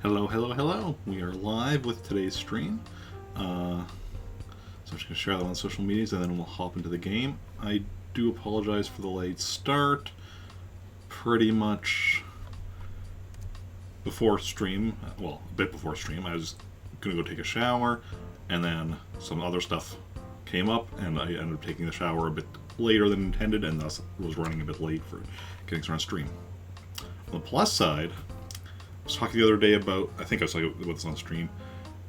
Hello, hello, hello. We are live with today's stream. So I'm just going to share that on social medias and then we'll hop into the game. I do apologize for the late start. Pretty much before stream, well, a bit before stream, I was going to go take a shower and then some other stuff came up and I ended up taking the shower a bit later than intended and thus was running a bit late for getting started on stream. On the plus side, I was talking the other day about, I think I was talking about this on stream,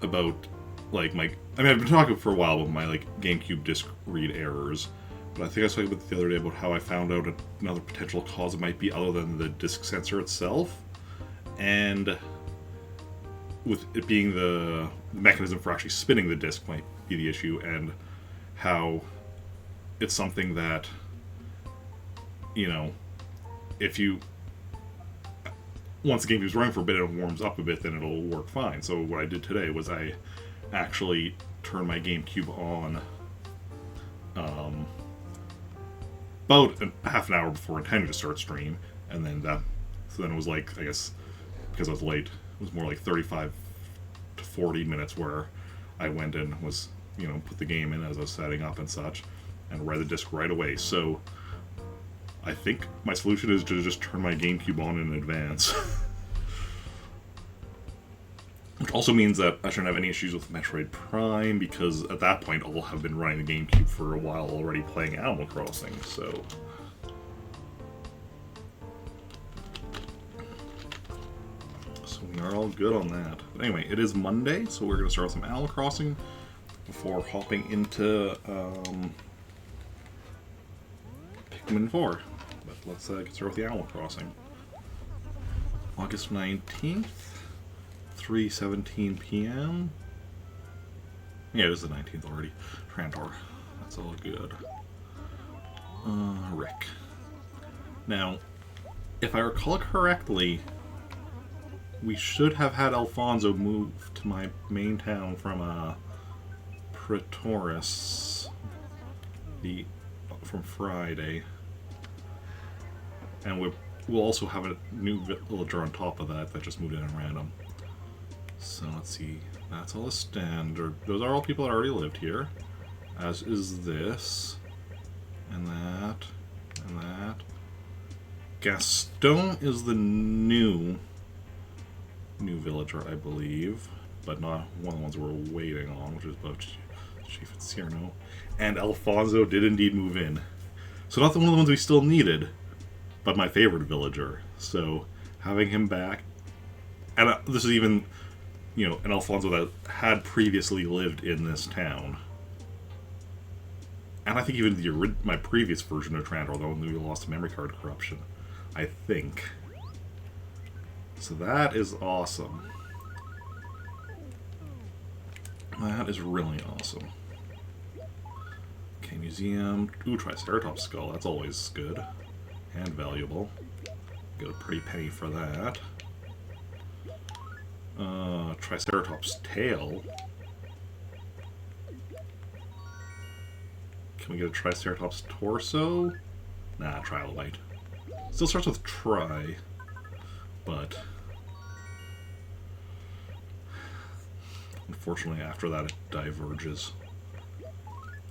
about, like, I've been talking for a while about my, like, GameCube disc read errors, but I think I was talking about the other day about how I found out another potential cause it might be other than the disc sensor itself, and with it being the mechanism for actually spinning the disc might be the issue, and how it's something that, you know, if you once the GameCube's running for a bit and it warms up a bit, then it'll work fine. So what I did today was I actually turned my GameCube on about half an hour before intending to start stream, and then so then it was like, I guess, because I was late, it was more like 35 to 40 minutes where I went and was, put the game in as I was setting up and such, and read the disc right away. So I think my solution is to just turn my GameCube on in advance. Which also means that I shouldn't have any issues with Metroid Prime, because at that point I'll have been running the GameCube for a while already playing Animal Crossing, so we are all good on that. But anyway, it is Monday, so we're going to start with some Animal Crossing before hopping into Pikmin 4. But let's get started with the Animal Crossing. August 19th, 3:17 p.m. Yeah, it is the 19th already. Trantor. That's all good. Rick. Now, if I recall correctly, we should have had Alfonso move to my main town from Pretoris from Friday. And we'll also have a new villager on top of that just moved in at random. So let's see. That's all the standard. Those are all people that already lived here. As is this. And that. And that. Gaston is the new villager, I believe. But not one of the ones we're waiting on, which is about Chief and Cyrano. And Alfonso did indeed move in. So not one of the ones we still needed, but my favorite villager. So having him back. And this is even, an Alfonso that had previously lived in this town. And I think even my previous version of Trantor, the one that we lost to memory card corruption, I think. So that is awesome. That is really awesome. Okay, museum. Ooh, Triceratops skull. That's always good. And valuable. Get a pretty penny for that. Triceratops tail. Can we get a Triceratops torso? Nah, trilobite. Still starts with tri, but unfortunately after that it diverges.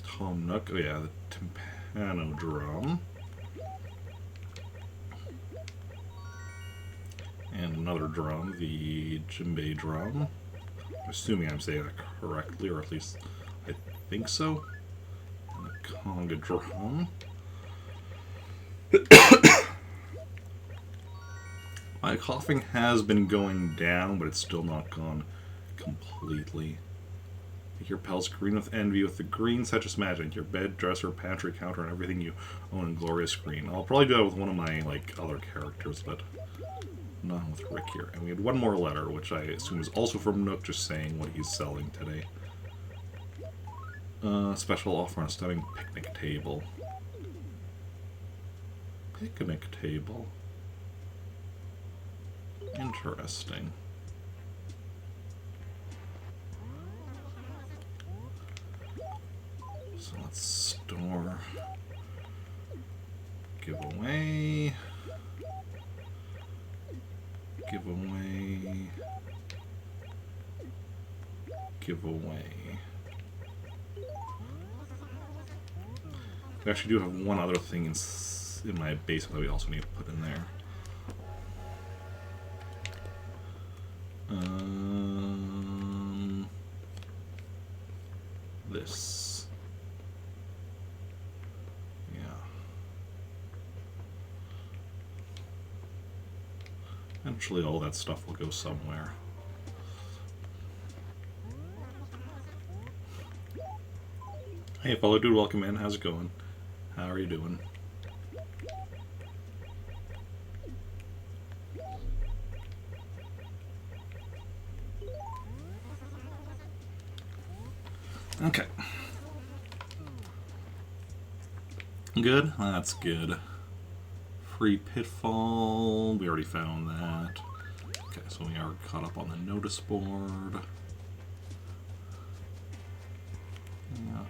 Tom Nook, oh yeah, the Tympano drum. And another drum, the djembe drum. I'm assuming I'm saying that correctly, or at least I think so. And the conga drum. My coughing has been going down, but it's still not gone completely. Make your pals green with envy with the green such as magic. Your bed, dresser, pantry, counter, and everything you own in glorious green. I'll probably do that with one of my other characters, but not with Rick here. And we had one more letter, which I assume is also from Nook, just saying what he's selling today. Special offer on a stunning picnic table. Picnic table. Interesting. So let's store. Giveaway. Giveaway. giveaway. We actually do have one other thing in my basement that we also need to put in there. This. Yeah. Eventually all that stuff will go somewhere. Hey, Follow Dude, welcome in. How's it going? How are you doing? Okay. Good? That's good. Free Pitfall. We already found that. Okay, so we are caught up on the notice board. Yeah.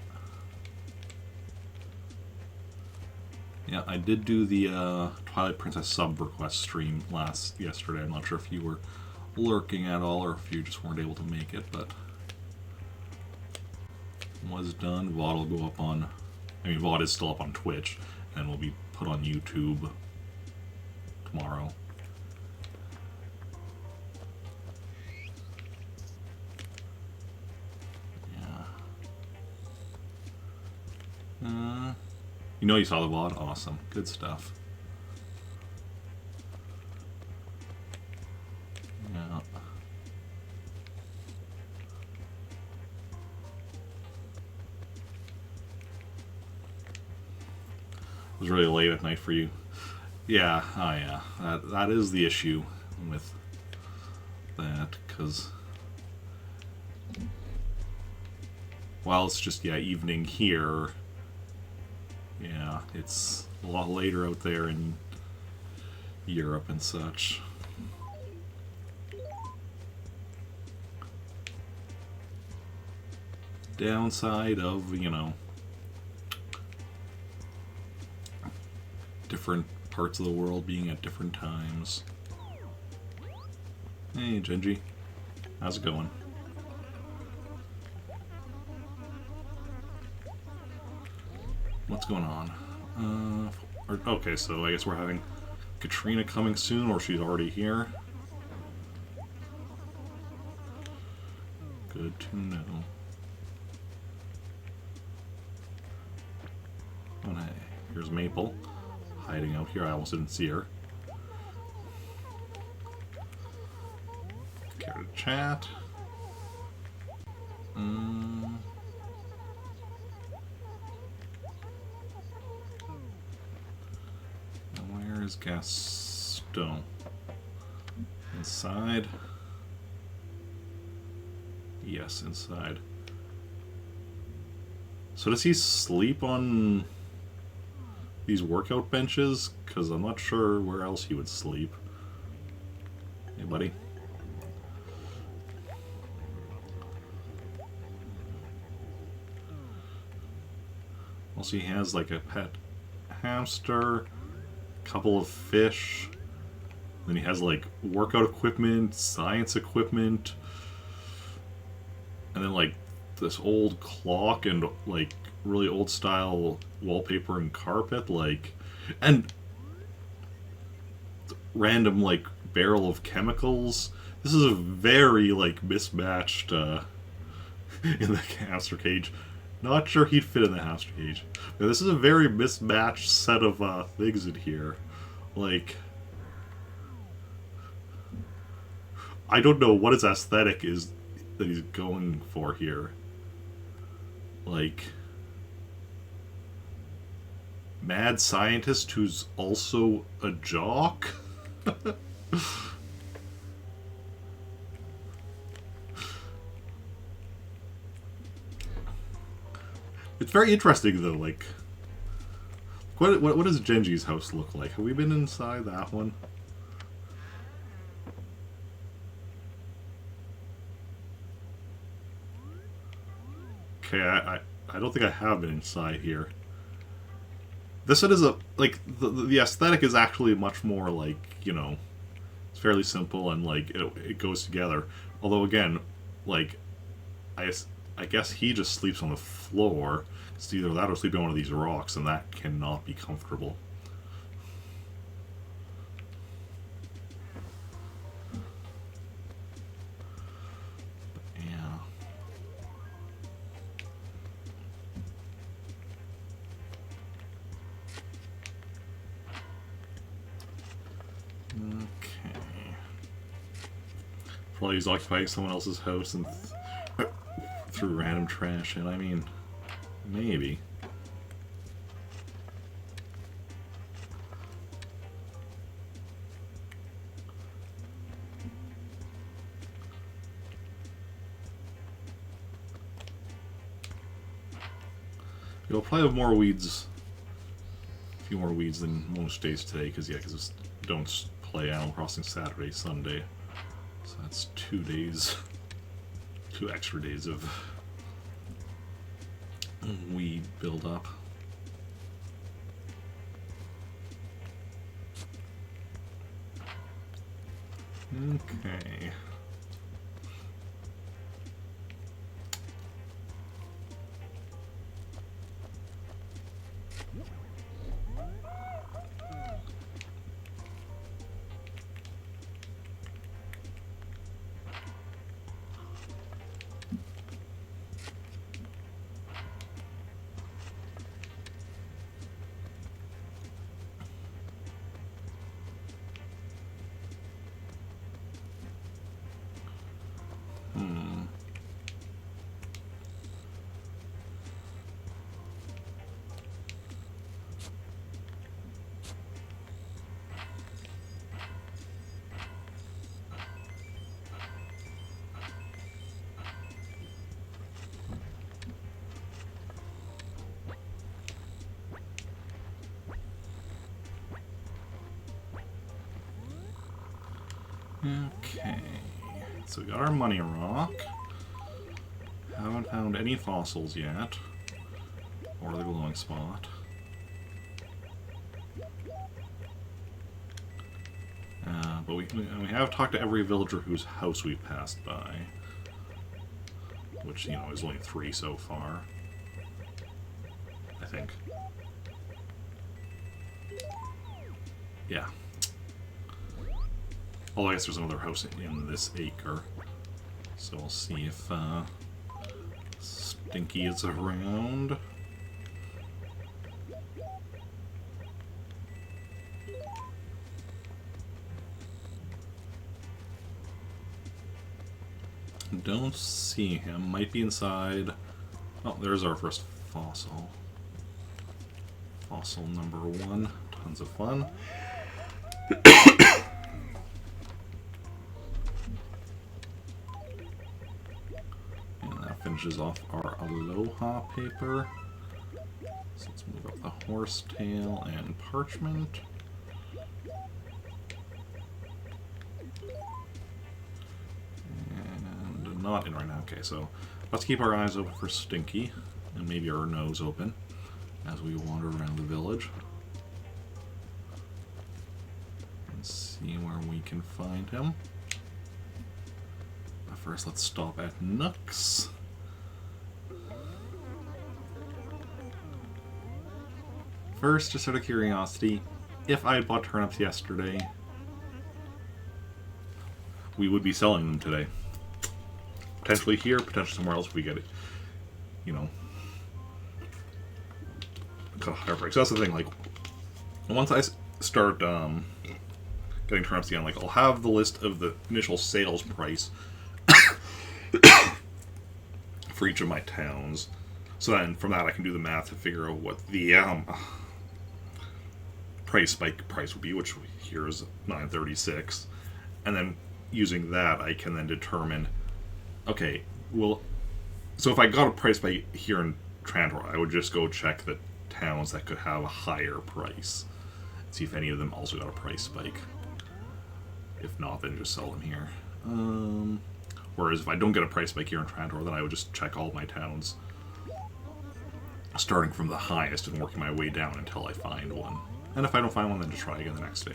Yeah, I did do the Twilight Princess sub request stream yesterday. I'm not sure if you were lurking at all or if you just weren't able to make it, but was done. VOD will go up on, VOD is still up on Twitch, and will be put on YouTube tomorrow. Yeah. You know you saw the VOD? Awesome. Good stuff. Yeah. It was really late at night for you. Yeah, oh yeah. That is the issue with that, because while it's just, yeah, evening here, yeah, it's a lot later out there in Europe and such. Downside of, you know, different parts of the world being at different times. Hey, Genji. How's it going? What's going on? Okay, so I guess we're having Katrina coming soon, or she's already here. Good to know. Oh, hey, here's Maple, hiding out here. I almost didn't see her. Care to chat? Where is Gaston? Inside? Yes, inside. So does he sleep on these workout benches? Because I'm not sure where else he would sleep. Hey, buddy. Also, he has like a pet hamster, a couple of fish, then he has like workout equipment, science equipment, and then like this old clock and like really old style wallpaper and carpet, like, and random like barrel of chemicals. This is a very like mismatched in the hamster cage. Not sure he'd fit in the hamster cage. But this is a very mismatched set of things in here. Like, I don't know what his aesthetic is that he's going for here. Like, mad scientist who's also a jock? It's very interesting though, like, what does Genji's house look like? Have we been inside that one? Okay, I don't think I have been inside here. This one is a, like, the aesthetic is actually much more like, you know, it's fairly simple and like it goes together. Although again, like, I, I guess he just sleeps on the floor. It's either that or sleeping on one of these rocks, and that cannot be comfortable. Yeah. Okay. Probably he's occupying someone else's house and threw random trash in. I mean, maybe. You'll probably have more weeds, a few more weeds than most days today, because don't play Animal Crossing Saturday, Sunday. So that's 2 days, 2 extra days of weed build up. Okay. Okay, so we got our money rock. Haven't found any fossils yet, or the glowing spot. But we have talked to every villager whose house we've passed by, which, you know, is only 3 so far, I think. Yeah. Oh, I guess there's another house in this acre. So we'll see if Stinky is around. Don't see him. Might be inside. Oh, there's our first fossil. Fossil number 1. Tons of fun. Finishes off our Aloha paper. So let's move up the horsetail and parchment. And not in right now. Okay, so let's keep our eyes open for Stinky, and maybe our nose open as we wander around the village. And see where we can find him. But first, let's stop at Nook's. First, just out of curiosity, if I had bought turnips yesterday, we would be selling them today. Potentially here, potentially somewhere else if we get it, you know, cut a higher price. So that's the thing, like, once I start getting turnips again, like, I'll have the list of the initial sales price for each of my towns. So then from that I can do the math to figure out what the price spike price would be, which here is $9.36, and then using that I can then determine, okay, well, so if I got a price spike here in Trantor, I would just go check the towns that could have a higher price, see if any of them also got a price spike. If not, then just sell them here. Whereas if I don't get a price spike here in Trantor, then I would just check all my towns, starting from the highest and working my way down until I find one. And if I don't find one, then just try again the next day.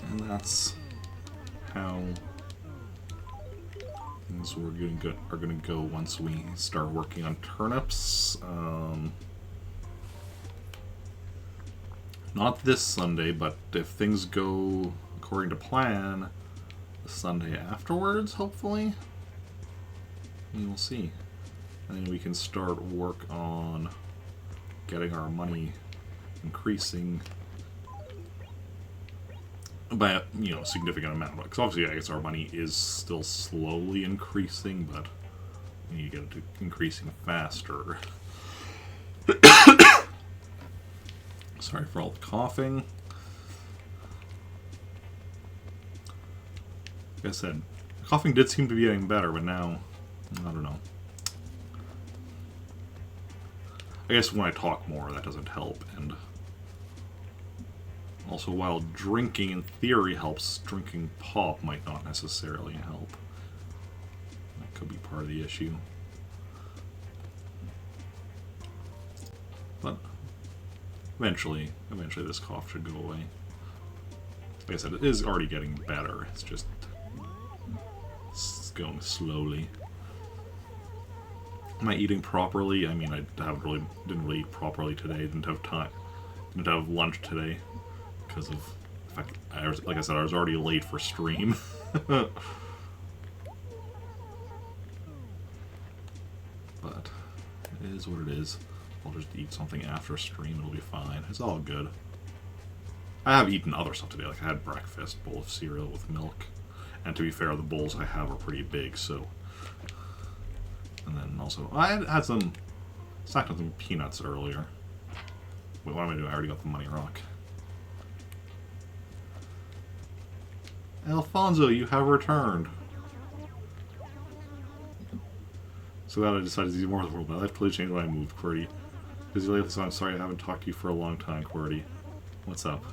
And that's how So are gonna go once we start working on turnips. Not this Sunday, but if things go according to plan, the Sunday afterwards, hopefully. We will see. And then we can start work on getting our money increasing by a significant amount. Because obviously, I guess our money is still slowly increasing, but we need to get it increasing faster. Sorry for all the coughing. Like I said, coughing did seem to be getting better, but now, I don't know. I guess when I talk more, that doesn't help, and also while drinking in theory helps, drinking pop might not necessarily help. That could be part of the issue. But eventually this cough should go away. Like I said, it is already getting better. It's just going slowly. Am I eating properly? I mean, I didn't really eat properly today. Didn't have time. Didn't have lunch today because of the fact, like I said, I was already late for stream. But it is what it is. I'll just eat something after stream. It'll be fine. It's all good. I have eaten other stuff today. Like I had breakfast, bowl of cereal with milk. And to be fair, the bowls I have are pretty big, so. And then also, I had some snacked on some peanuts earlier. Wait, what am I doing? I already got the money rock. Alfonso, you have returned. So that I decided to do more of the world. My life totally changed when I moved, QWERTY. Busy lately, so I'm sorry I haven't talked to you for a long time, QWERTY. What's up?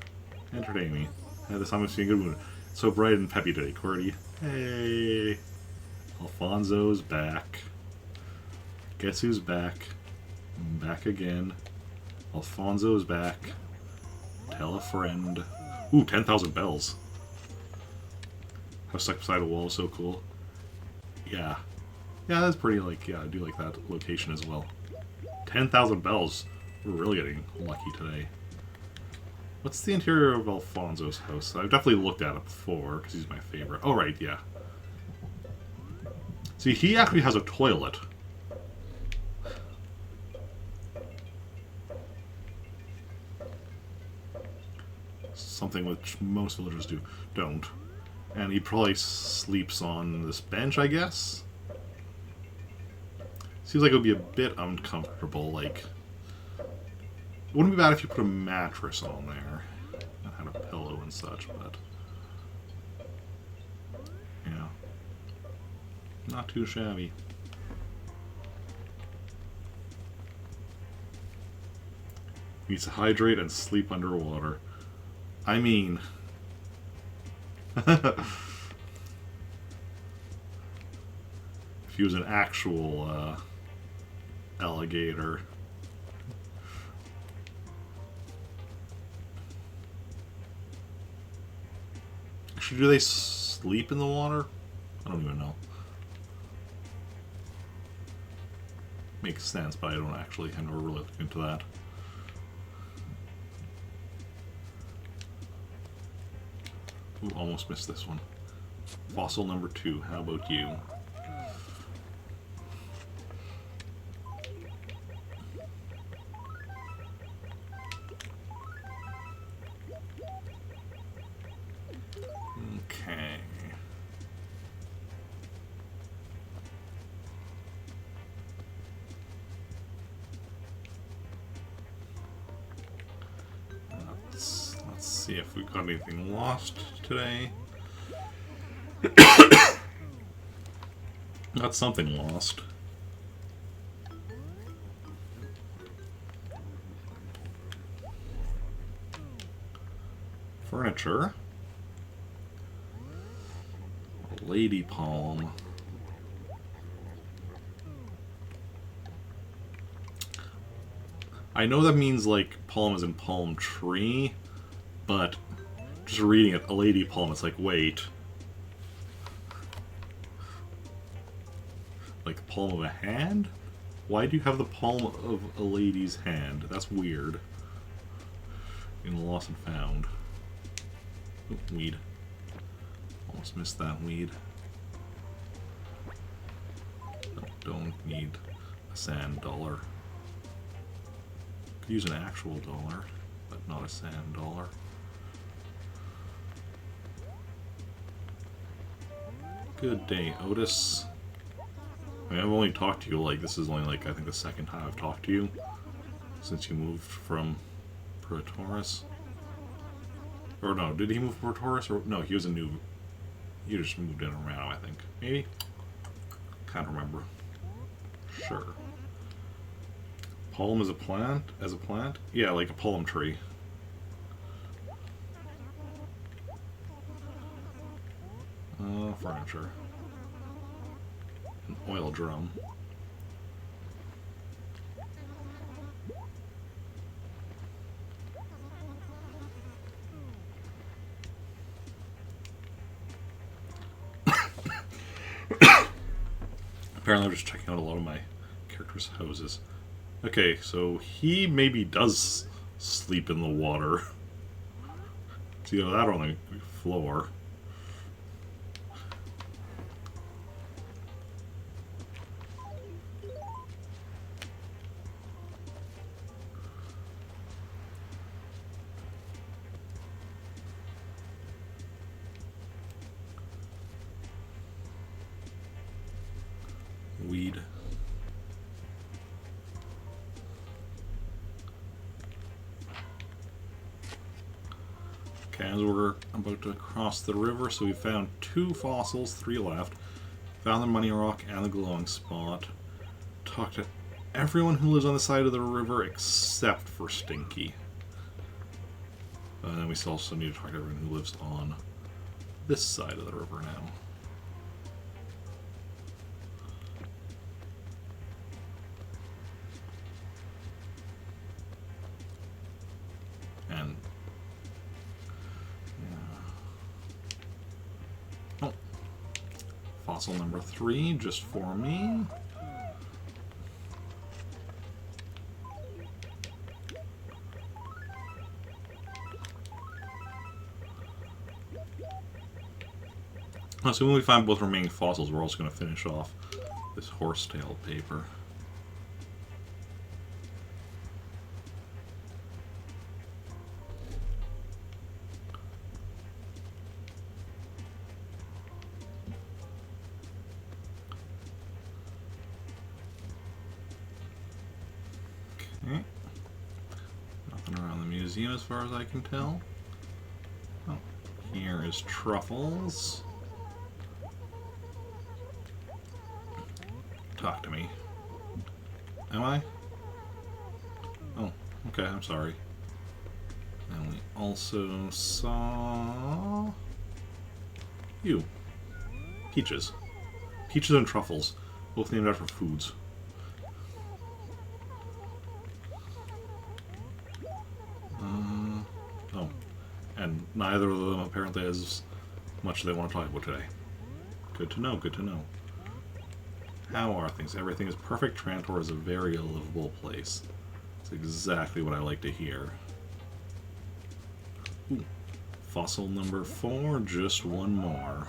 Entertain me. This time I'm seeing a good mood. So bright and peppy today, QWERTY. Hey! Alfonso's back. Guess who's back? Back again. Alfonso's back. Tell a friend. Ooh, 10,000 bells. How stuck beside a wall is so cool. Yeah. Yeah, that's pretty, like, yeah, I do like that location as well. 10,000 bells. We're really getting lucky today. What's the interior of Alfonso's house? I've definitely looked at it before, because he's my favorite. Oh, right, yeah. See, he actually has a toilet. Something which most villagers don't. And he probably sleeps on this bench, I guess? Seems like it would be a bit uncomfortable, like... It wouldn't be bad if you put a mattress on there and had a pillow and such, but... Yeah. Not too shabby. Needs to hydrate and sleep underwater. I mean... if he was an actual, alligator... Actually, do they sleep in the water? I don't even know. Makes sense, but I don't actually. I never really looked into that. Ooh, almost missed this one. Fossil number 2. How about you? Okay. Let's see if we got anything lost today. Got something lost. Furniture. Lady palm. I know that means like palm is in palm tree, but just reading it, a lady palm, it's like, wait. Like the palm of a hand? Why do you have the palm of a lady's hand? That's weird. In Lost and Found. Ooh, weed. Almost missed that weed. No, don't need a sand dollar. Could use an actual dollar, but not a sand dollar. Good day, Otis. I mean, I've only talked to you, like, this is only, like, I think the second time I've talked to you since you moved from Protaurus. Or no, did he move from Protaurus? Or no, he was a new... You just moved in around, I think. Maybe? Can't remember. Sure. Palm as a plant? As a plant? Yeah, like a palm tree. Furniture. An oil drum. Apparently I'm just checking out a lot of my characters' houses. Okay, so he maybe does sleep in the water. See, that on the floor. Weed. Okay, as we're about to cross the river, so we found 2 fossils, 3 left. Found the money rock and the glowing spot. Talked to everyone who lives on the side of the river except for Stinky. And then we also need to talk to everyone who lives on this side of the river now. And oh, fossil number 3 just for me. So when we find both remaining fossils, we're also going to finish off this horsetail paper. Okay. Nothing around the museum as far as I can tell. Oh, here is Truffles. Talk to me. Am I? Oh, okay, I'm sorry. And we also saw... you. Peaches. Peaches and Truffles. Both named after foods. Oh. And neither of them apparently has much they want to talk about today. Good to know, good to know. How are things? Everything is perfect. Trantor is a very livable place. That's exactly what I like to hear. Ooh. Fossil number 4, just one more.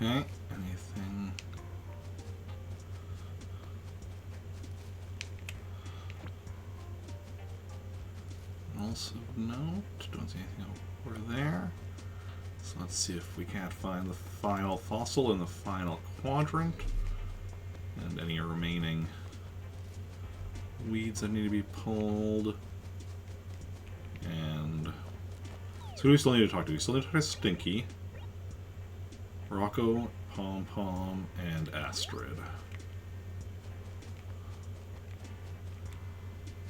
Okay, anything? Also note, don't see anything over there. So let's see if we can't find the final fossil in the final quadrant. And any remaining weeds that need to be pulled. And so who do we still need to talk to? We still need to talk to Stinky, Rocco, Pom Pom, and Astrid.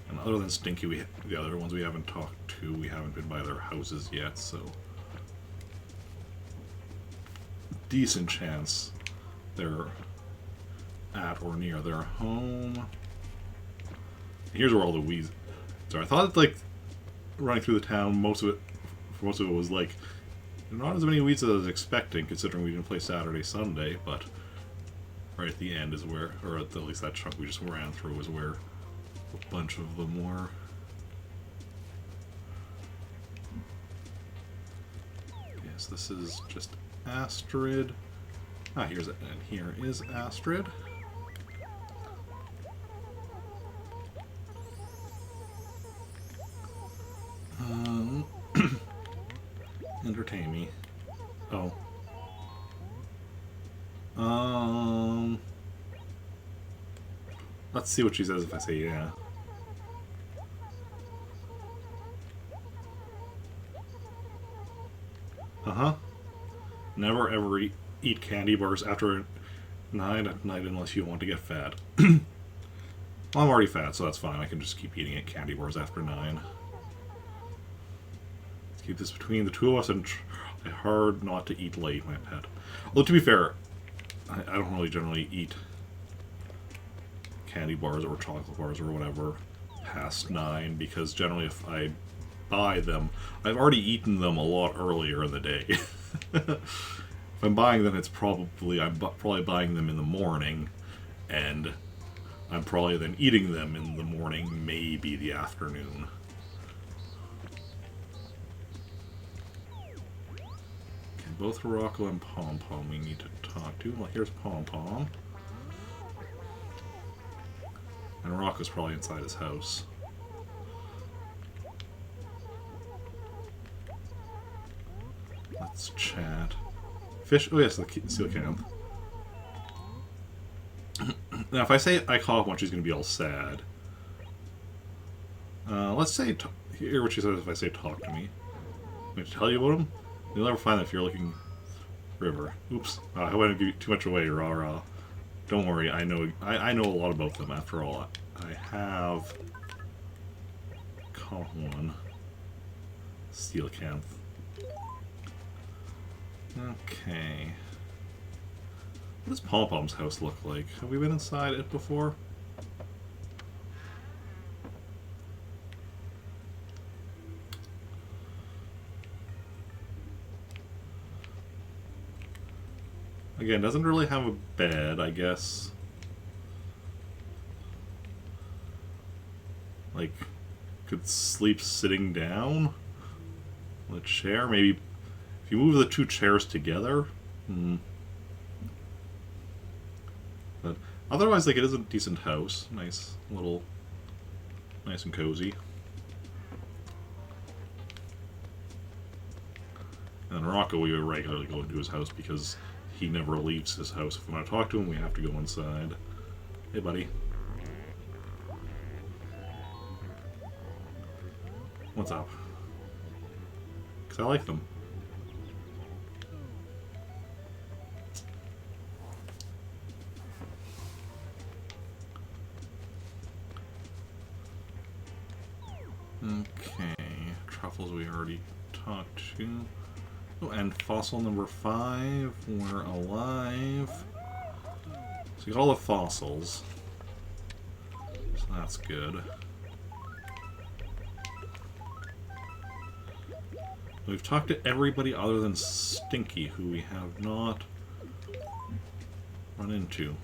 And other than Stinky, the other ones we haven't talked to, we haven't been by their houses yet, so... decent chance they're at or near their home. Here's where all the weeds are. I thought, like, running through the town, most of it was, like, not as many weeds as I was expecting, considering we didn't play Saturday, Sunday, but right at the end is where, or at least that chunk we just ran through is where a bunch of them were. Yes, this is just Astrid. Ah, here's it, and here is Astrid. Entertain me. Oh. Let's see what she says if I say yeah. Uh-huh. Never ever eat candy bars after 9 at night unless you want to get fat. Well, I'm already fat, so that's fine. I can just keep eating candy bars after 9. Let's keep this between the two of us and try hard not to eat late, my pet. Although, to be fair, I don't really generally eat candy bars or chocolate bars or whatever past 9, because generally if I buy them, I've already eaten them a lot earlier in the day. If I'm buying them, I'm probably buying them in the morning, and I'm probably then eating them in the morning, maybe the afternoon. Okay, both Rocco and Pom Pom we need to talk to. Well, here's Pom Pom. And Rocco's probably inside his house. Let's chat. Fish. Oh yes, the coelacanth. Now, if I say I call up one, she's going to be all sad. Let's say hear what she says if I say talk to me. I'm going to tell you about him. You'll never find that if you're looking river. Oops. I wouldn't give you too much away. Rah rah. Don't worry. I know a lot about them. After all, I have caught one. Coelacanth. Okay. What does Pom Pom's house look like? Have we been inside it before? Again, doesn't really have a bed, I guess. Like, could sleep sitting down on a chair? Maybe if you move the two chairs together? But otherwise, like, it is a decent house. Nice and cozy. And Rocco, we regularly go into his house because he never leaves his house. If we want to talk to him, we have to go inside. Hey, buddy. What's up? Because I like them. Okay, truffles we already talked to. Oh, and fossil number 5, we're alive. So we got all the fossils. So that's good. We've talked to everybody other than Stinky, who we have not run into.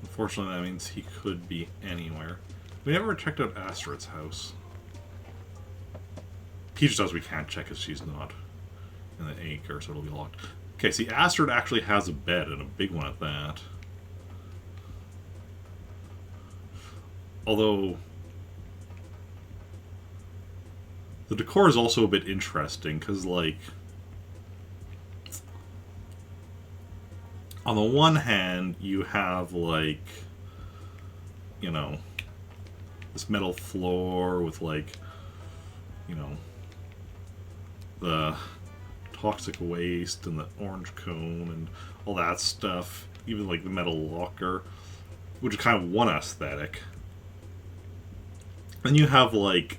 Unfortunately, that means he could be anywhere. We never checked out Astrid's house. Peach does, we can't check because she's not in the acre, so it'll be locked. Okay, see, Astrid actually has a bed, and a big one at that. Although, the decor is also a bit interesting, because, like, on the one hand, you have, like, you know, this metal floor with, like, you know, the toxic waste and the orange cone and all that stuff. Even, like, the metal locker, which is kind of one aesthetic. Then you have, like,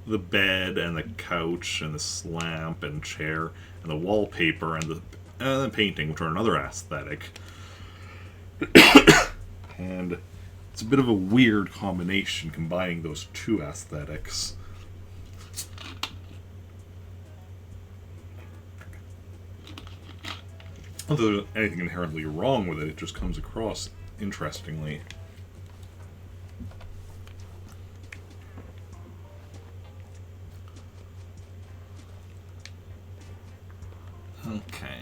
the bed and the couch and the lamp and chair and the wallpaper and the painting, which are another aesthetic. And it's a bit of a weird combination combining those two aesthetics. Not that there's anything inherently wrong with it, it just comes across interestingly. Okay.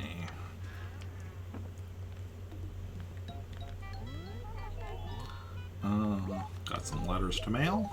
Got some letters to mail.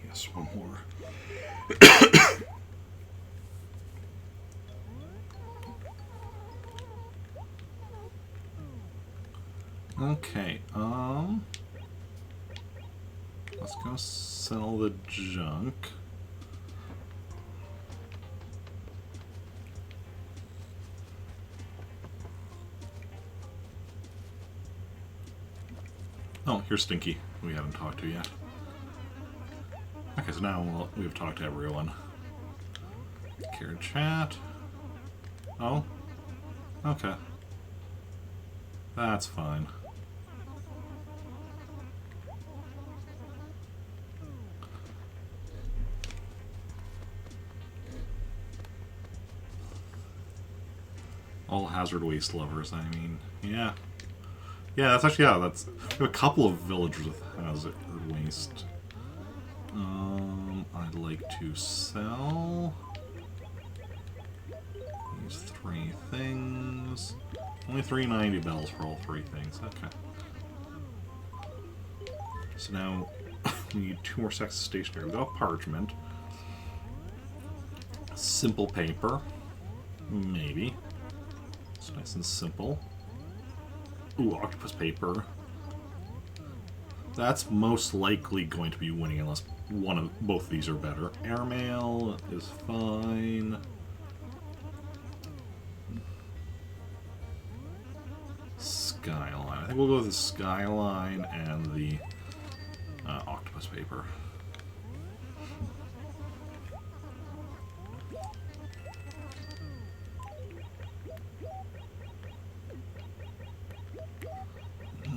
Yes, one more. Okay, let's go sell the junk. Oh, here's Stinky, who we haven't talked to yet. Okay, so now we've talked to everyone. Care chat. Oh? Okay. That's fine. All hazard waste lovers, I mean. Yeah. Yeah, that's actually, yeah, that's... We have a couple of villagers with hazard waste. I'd like to sell these 3 things. Only 390 bells for all 3 things. Okay. So now we need 2 more sets of stationery. We got parchment. Simple paper. Maybe. It's nice and simple. Ooh, octopus paper. That's most likely going to be winning unless both of these are better. Airmail is fine. Skyline. I think we'll go with the Skyline and the octopus paper.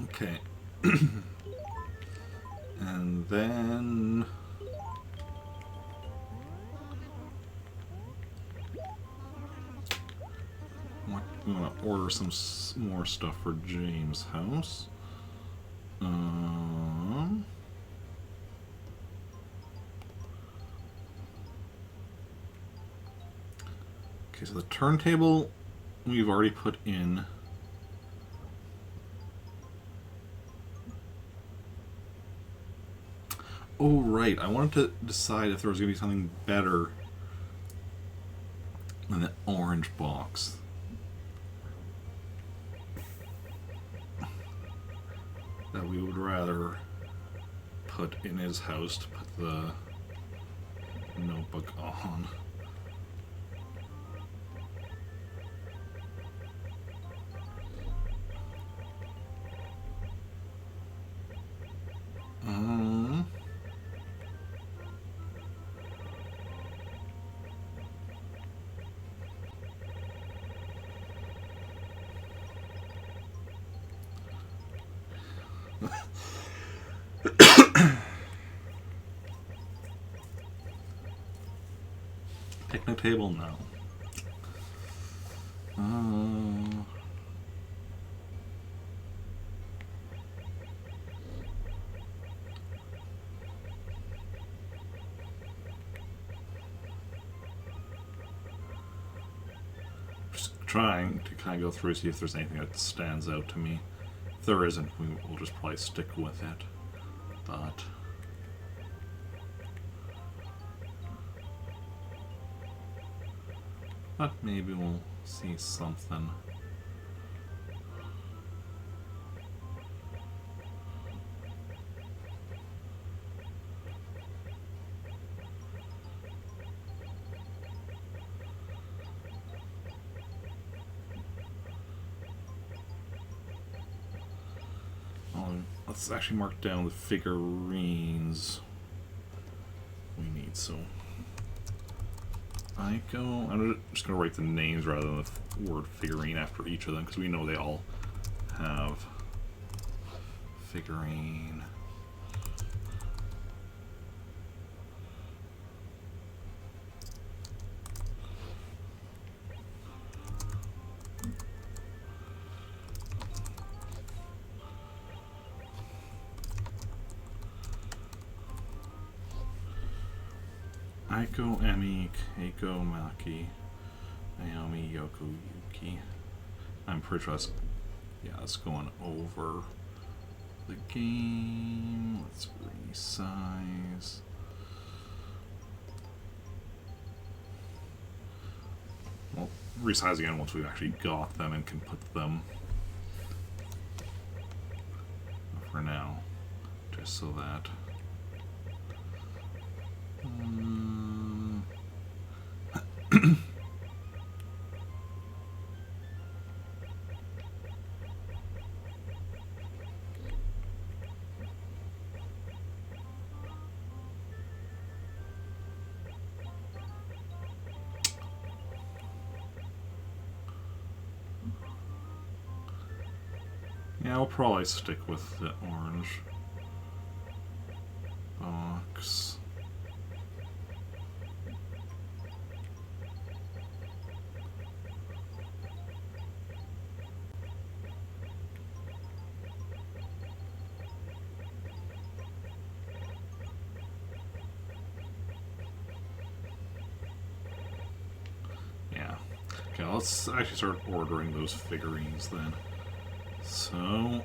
Okay. And then... we want to order some more stuff for James' house. Okay, so the turntable we've already put in. Oh, right. I wanted to decide if there was going to be something better than the orange box. That we would rather put in his house to put the notebook on. Picnic table? No. Just trying to kind of go through, see if there's anything that stands out to me. If there isn't, we'll just probably stick with it. But... But maybe we'll see something. Let's actually mark down the figurines we need. So, Aiko. I'm just going to write the names rather than the word figurine after each of them because we know they all have figurine. Aiko, Emi, Keiko, Maki, Naomi, Yoko, Yuki. I'm pretty sure that's, yeah, that's going over the game. Let's resize. Well, resize again once we've actually got them and can put them for now, just so that. Yeah, I'll probably stick with the orange box. Yeah. Okay, let's actually start ordering those figurines then. So,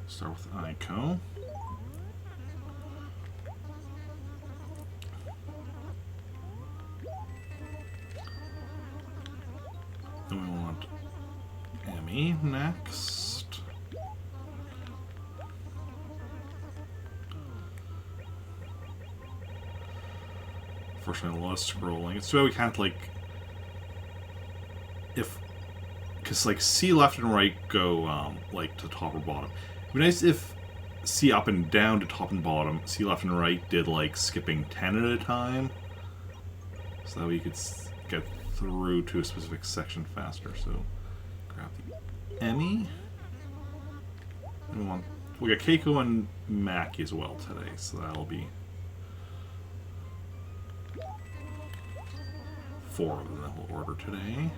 start with Aiko. Then we want Emi next. Unfortunately, a lot of scrolling. It's too bad we can't, like, because like C left and right go like to top or bottom. It'd be nice if C up and down to top and bottom, C left and right did like skipping 10 at a time, so that way you could get through to a specific section faster. So grab the Emi, and we got Keiko and Maki as well today, so that'll be 4 of them that we'll order today.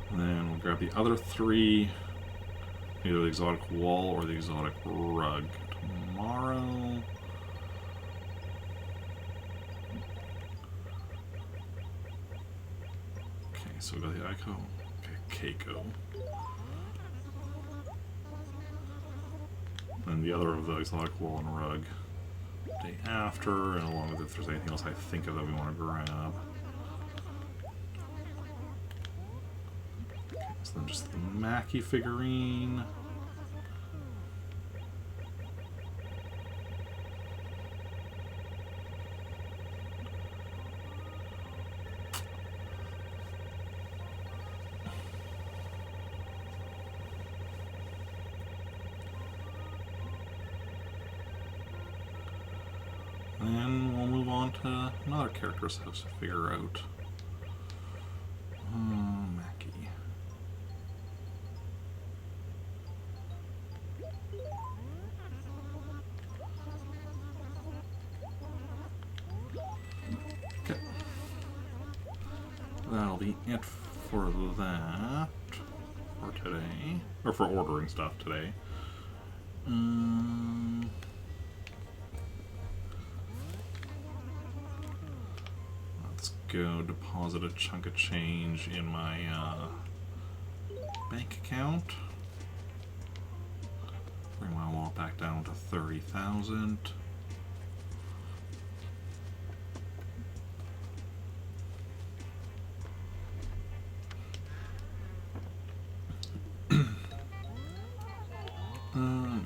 Then we'll grab the other 3, either the exotic wall or the exotic rug tomorrow. Okay, so we got the Aiko. Okay, Keiko. And the other of the exotic wall and rug day after, and along with if there's anything else I think of that we want to grab. So then just the Maki figurine. And we'll move on to another character's house to figure out. Maki. Okay. That'll be it for that. For today. Or for ordering stuff today. go deposit a chunk of change in my bank account. Bring my wallet back down to 30,000.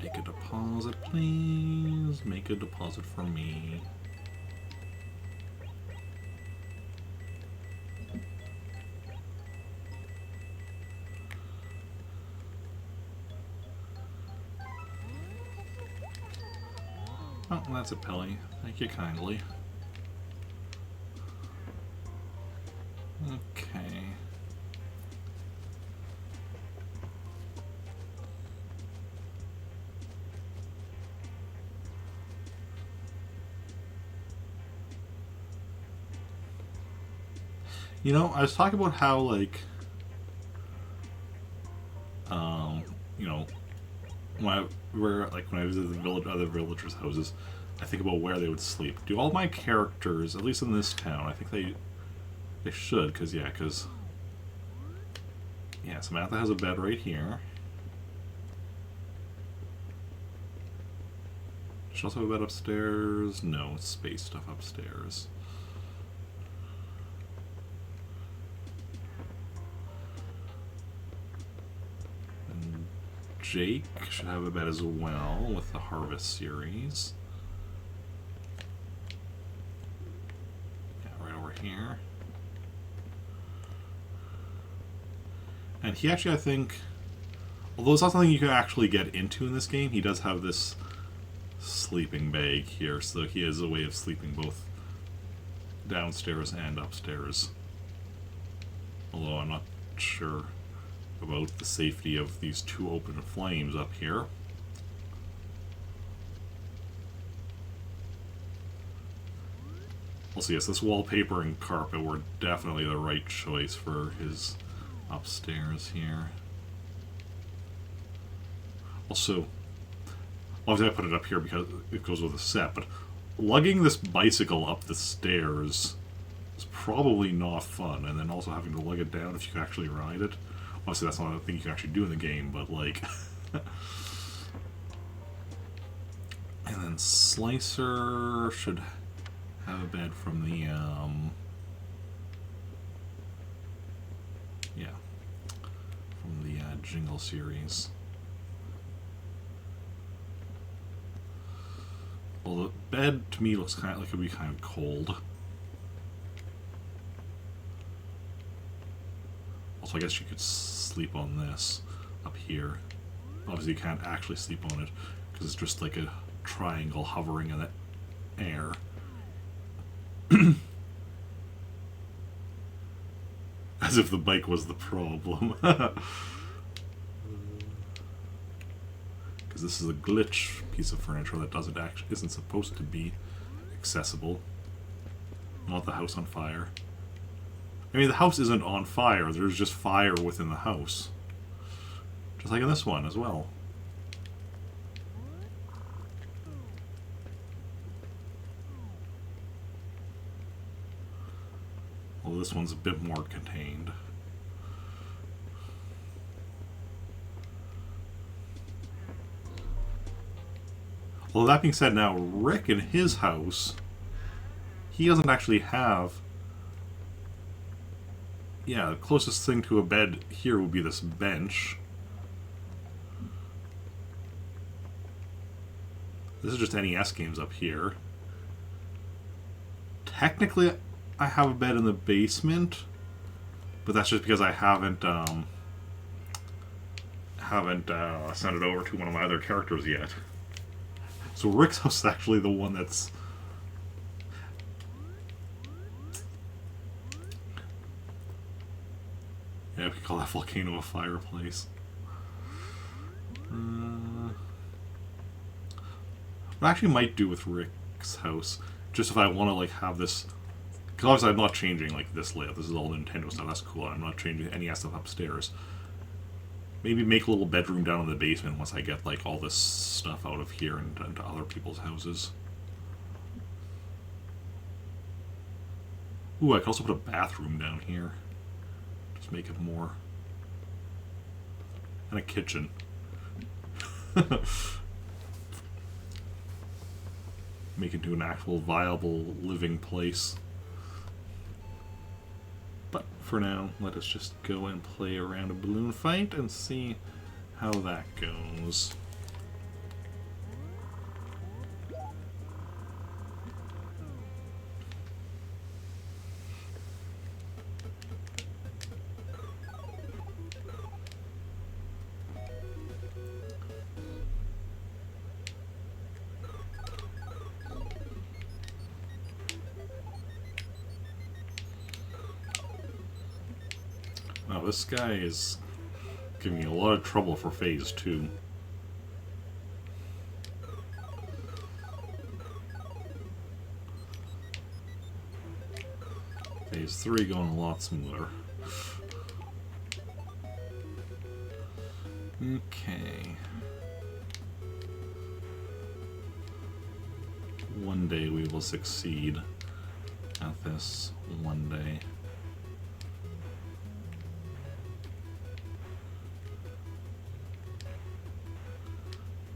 Make a deposit, please. Make a deposit for me. Oh, that's a Pelly. Thank you kindly. Okay. You know, I was talking about how, like, you know, when I visited the other villagers' houses, I think about where they would sleep. Do all my characters, at least in this town, I think they should, because Samantha has a bed right here. Does she also have a bed upstairs? No, it's space stuff upstairs. Jake should have a bed as well with the Harvest series. Yeah, right over here. And he actually, I think, although it's not something you can actually get into in this game, he does have this sleeping bag here, so he has a way of sleeping both downstairs and upstairs. Although I'm not sure about the safety of these two open flames up here. Also, yes, this wallpaper and carpet were definitely the right choice for his upstairs here. Also, obviously I put it up here because it goes with the set, but lugging this bicycle up the stairs is probably not fun, and then also having to lug it down if you can actually ride it. Obviously, that's not a thing you can actually do in the game, but, like... And then Slicer should have a bed from the, yeah, from the Jingle series. Well, the bed, to me, looks kind of like it would be kind of cold. Also, I guess you could sleep on this up here. Obviously, you can't actually sleep on it because it's just like a triangle hovering in the air. As if the bike was the problem. Because this is a glitch piece of furniture that isn't supposed to be accessible. Not the house on fire. I mean, the house isn't on fire, there's just fire within the house. Just like in this one as well. Well, this one's a bit more contained. Well, that being said, now, Rick in his house, he doesn't actually have... Yeah, the closest thing to a bed here would be this bench. This is just NES games up here. Technically, I have a bed in the basement, but that's just because I haven't sent it over to one of my other characters yet. So Rick's house is actually the one that's... Yeah, we could call that volcano a fireplace. What I actually might do with Rick's house, just if I want to like have this, because obviously I'm not changing like this layout. This is all Nintendo stuff. That's cool. I'm not changing any of that stuff upstairs. Maybe make a little bedroom down in the basement once I get like all this stuff out of here and into other people's houses. Ooh, I could also put a bathroom down here. Just make it more. And a kitchen. Make it into an actual viable living place. But for now, let us just go and play around a balloon fight and see how that goes. Wow, this guy is giving me a lot of trouble for phase 2. Phase 3 going a lot smoother. Okay. One day we will succeed at this. One day.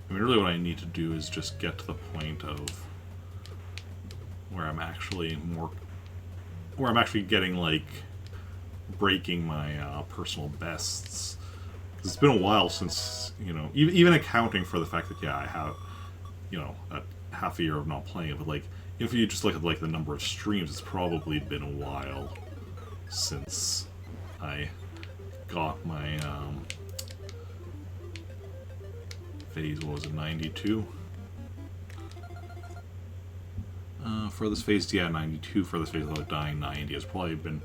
I mean, really what I need to do is just get to the point of where I'm actually getting, like, breaking my personal bests. 'Cause it's been a while since, you know, even accounting for the fact that, yeah, I have, you know, a half a year of not playing it, but, like, if you just look at, like, the number of streams, it's probably been a while since I got my, phase, what was it, 92? For this phase, yeah, 92. For this phase without dying, 90. It's probably been,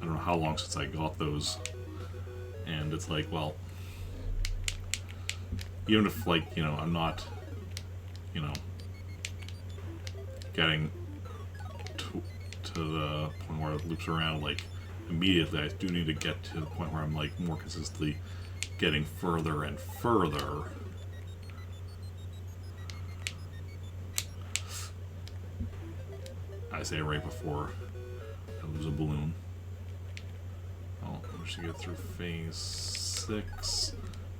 I don't know how long since I got those. And it's like, well, even if, like, you know, I'm not, you know, getting to the point where it loops around, like, immediately, I do need to get to the point where I'm, like, more consistently getting further and further. I say right before I lose a balloon. Oh, I should get through phase 6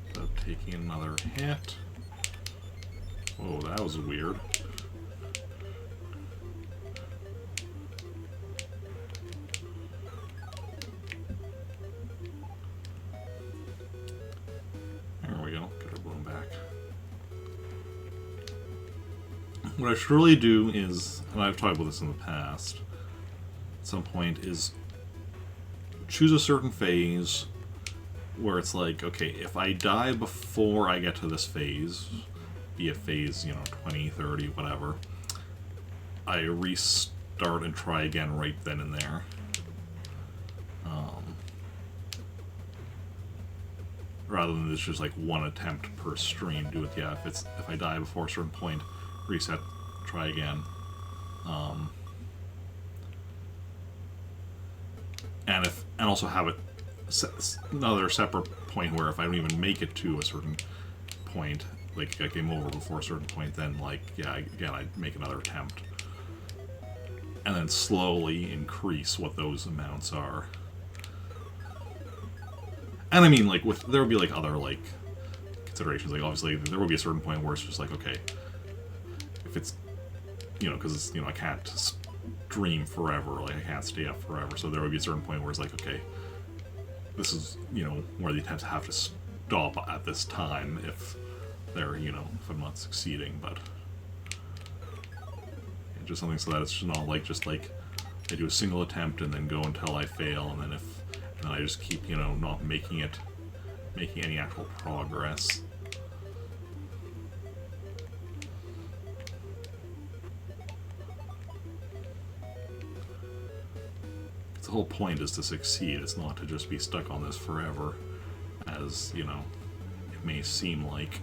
without taking another hit. Oh, that was weird. There we go. Get our balloon back. What I should really do is, and I've talked about this in the past, at some point, is choose a certain phase where it's like, okay, if I die before I get to this phase, be it phase, you know, 20, 30, whatever, I restart and try again right then and there. Rather than this just like one attempt per stream, do it, yeah, if I die before a certain point, reset, try again. And also have it another separate point where if I don't even make it to a certain point, like a game over before a certain point, then, like, yeah, again, I make another attempt. And then slowly increase what those amounts are. And I mean, like, there would be, like, other, like, considerations. Like, obviously, there will be a certain point where it's just like, okay, if it's, you know, because, you know, I can't stream forever, like, I can't stay up forever, so there would be a certain point where it's like, okay, this is, you know, where the attempts have to stop at this time if they're, you know, if I'm not succeeding, but just something so that it's just not like, just like, I do a single attempt and then go until I fail, and then I just keep, you know, not making any actual progress. The whole point is to succeed. It's not to just be stuck on this forever, as, you know, it may seem like.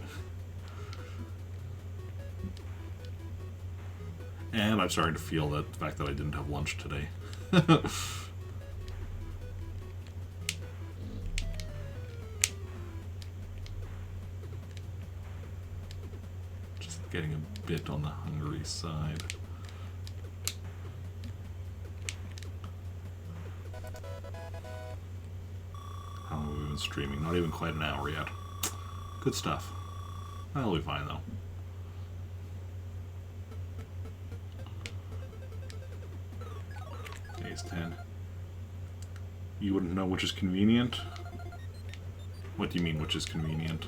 And I'm starting to feel that the fact that I didn't have lunch today. Just getting a bit on the hungry side. been streaming. Not even quite an hour yet. Good stuff. That'll be fine, though. Phase 10. You wouldn't know which is convenient? What do you mean, which is convenient?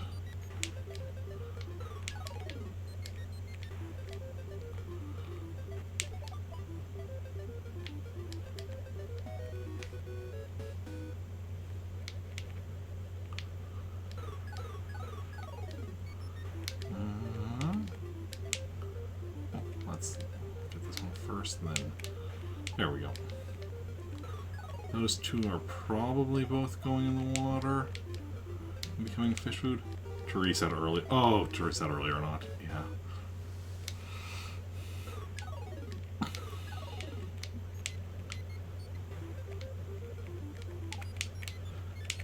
Let's get this one first, and then... There we go. Those two are probably both going in the water and becoming fish food. To reset early. Oh, to reset early or not. Yeah.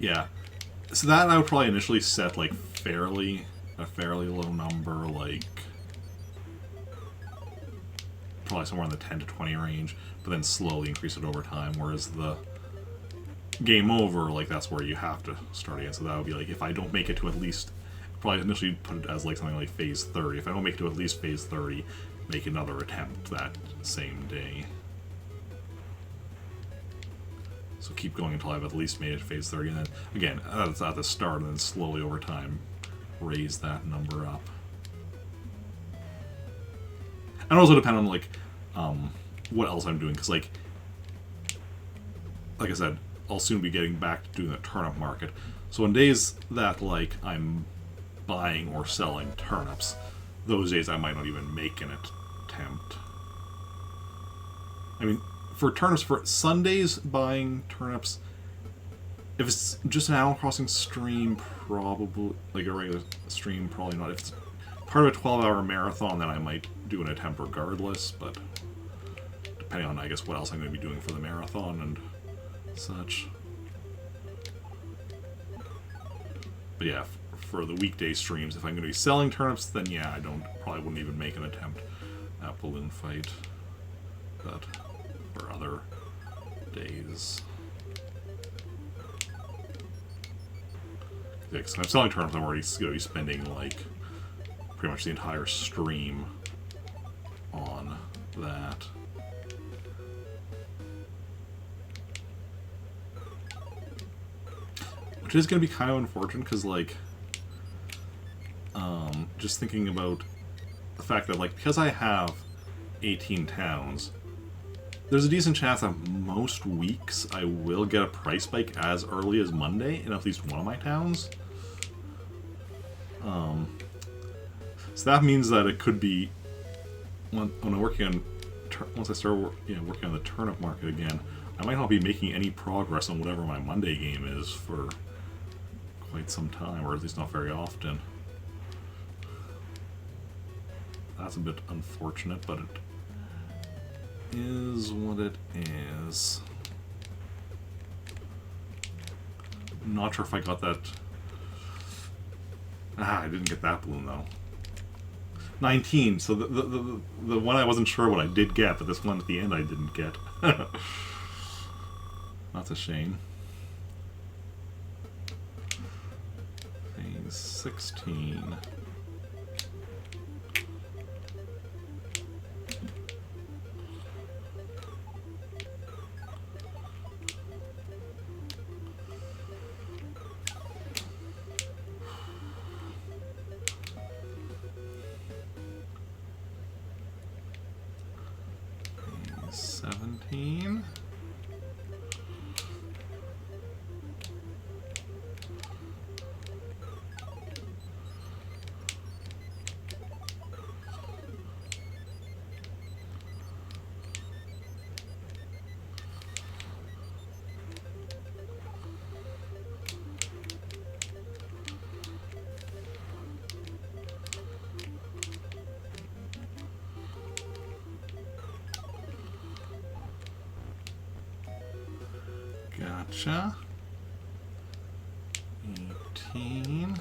Yeah. So that I would probably initially set like a fairly low number, like probably somewhere in the 10 to 20 range, but then slowly increase it over time, whereas the game over, like, that's where you have to start again. So that would be like, if I don't make it to at least, probably initially put it as like something like phase 30. If I don't make it to at least phase 30, make another attempt that same day. So keep going until I've at least made it to phase 30, and then again, that's at the start, and then slowly over time raise that number up. And also depend on like what else I'm doing, because like I said, I'll soon be getting back to doing the turnip market. So on days that like I'm buying or selling turnips, those days I might not even make an attempt. I mean, for turnips, for Sundays buying turnips, if it's just an Animal Crossing stream, probably, like a regular stream, probably not. If it's part of a 12-hour marathon, then I might do an attempt regardless, but depending on, I guess, what else I'm going to be doing for the marathon and such. But yeah, for the weekday streams, if I'm going to be selling turnips, then yeah, probably wouldn't even make an attempt at Balloon Fight. But for other days. Yeah, because if I'm selling turnips, I'm already going to be spending, like, pretty much the entire stream on that. Which is going to be kind of unfortunate, because, like, just thinking about the fact that, like, because I have 18 towns, there's a decent chance that most weeks I will get a price spike as early as Monday in at least one of my towns. So that means that it could be, when I'm working on, once I start working on the turnip market again, I might not be making any progress on whatever my Monday game is for quite some time, or at least not very often. That's a bit unfortunate, but it is what it is. I'm not sure if I got that. I didn't get that balloon though. 19. So the one I wasn't sure what I did get, but this one at the end I didn't get. That's a shame. Phase 16. Phase 17. Gotcha. 18.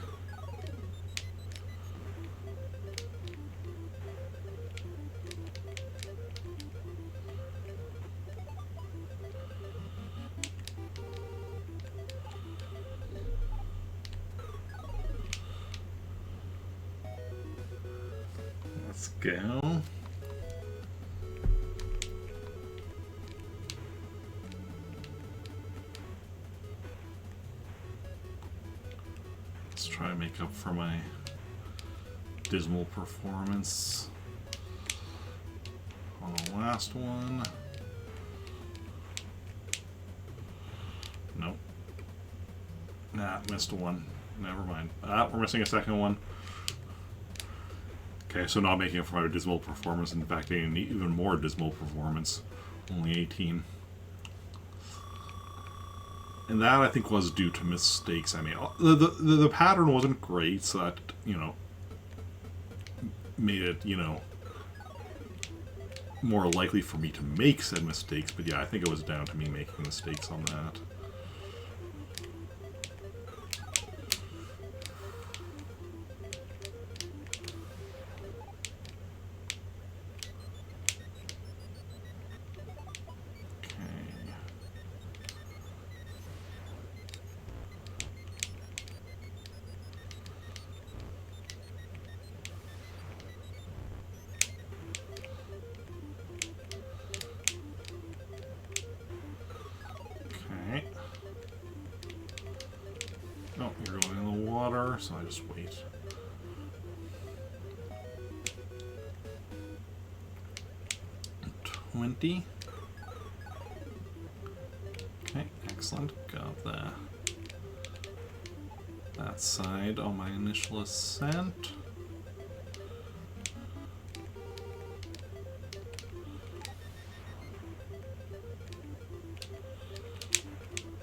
Let's go. Let's try to make up for my dismal performance on the last one. Nope. Nah, missed one. Never mind. We're missing a second one. Okay, so not making up for my dismal performance, in fact, getting an even more dismal performance. Only 18. And that, I think, was due to mistakes. I mean, the pattern wasn't great, so that, you know, made it, you know, more likely for me to make said mistakes. But yeah, I think it was down to me making mistakes on that. Oh, you're going in the water, so I just wait. $20. Okay, excellent. Got that side on my initial ascent.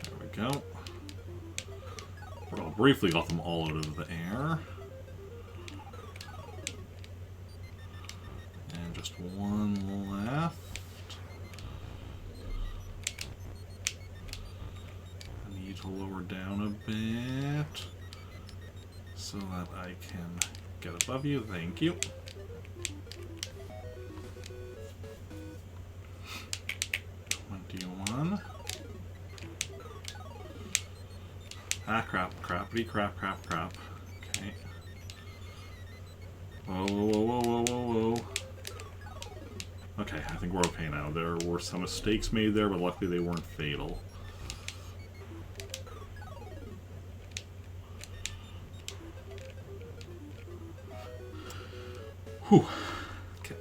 There we go. Well, briefly got them all out of the air. And just one left. I need to lower down a bit so that I can get above you. Thank you. $21. Ah, crap, crappity, crap. Okay. Whoa. Okay, I think we're okay now. There were some mistakes made there, but luckily they weren't fatal. Whew. Okay.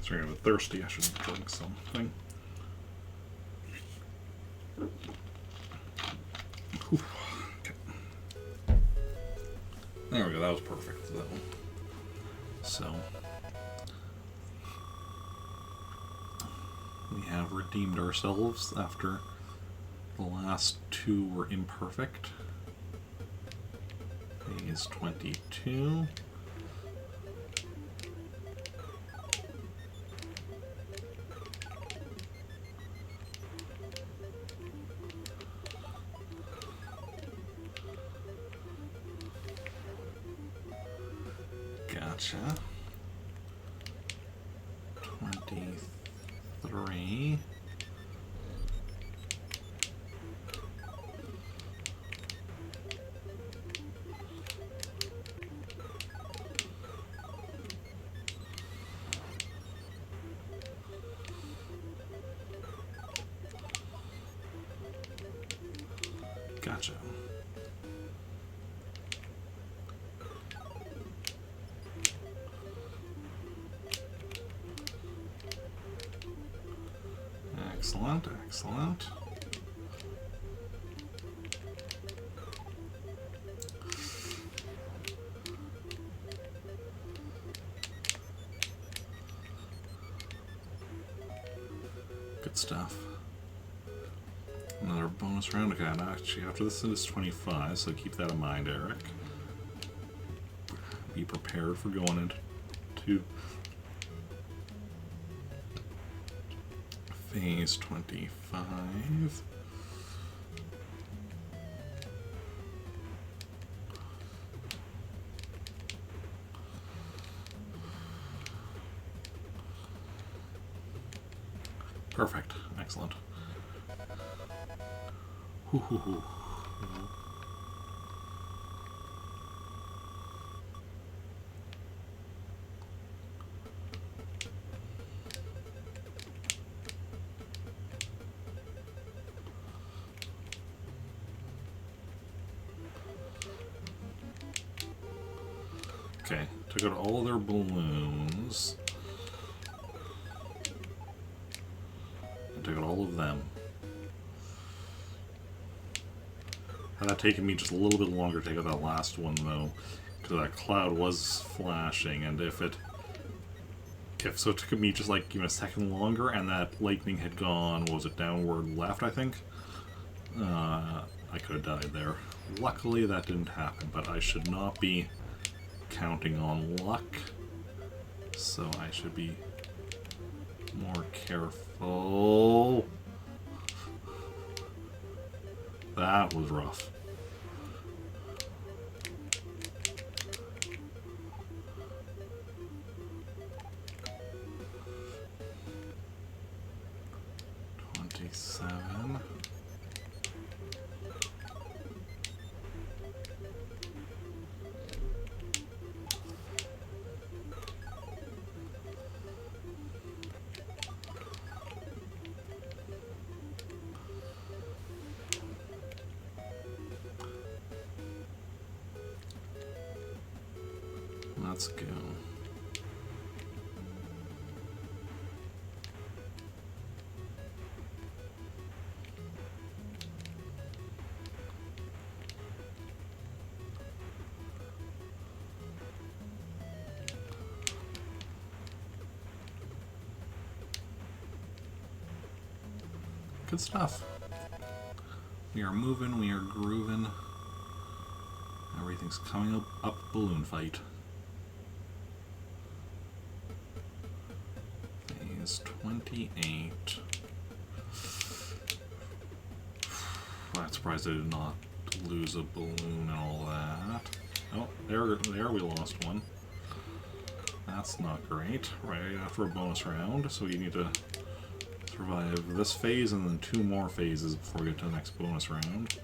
Sorry, I'm thirsty. I should drink something. Whew. Okay. There we go. That was perfect, though. So we have redeemed ourselves after the last two were imperfect. Phase 22. Gotcha. 23. Gotcha. Excellent. Good stuff. Another bonus round. Okay, actually, after this is 25, so keep that in mind, Eric. Be prepared for going into to phase 25. Perfect. Excellent. Hoo, hoo, hoo. Okay, took out all their balloons. And took out all of them. Had that taken me just a little bit longer to take out that last one, though, because that cloud was flashing, and if it took me just like even a second longer, and that lightning had gone, what was it, downward left, I think? I could have died there. Luckily, that didn't happen, but I should not be counting on luck, so I should be more careful. That was rough. $27. Let's go. Good stuff. We are moving, we are grooving. Everything's coming up balloon fight. Phase 28. I'm surprised I did not lose a balloon and all that. Oh, there we lost one. That's not great. Right after a bonus round, so you need to survive this phase and then 2 more phases before we get to the next bonus round.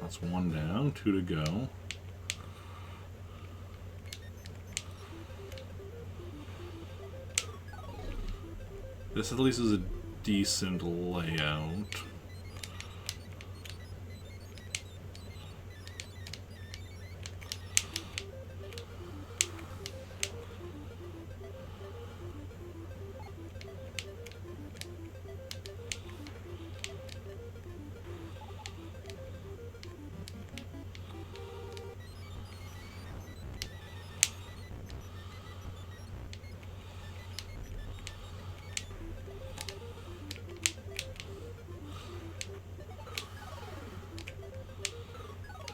That's 1 down, 2 to go. This at least is a decent layout.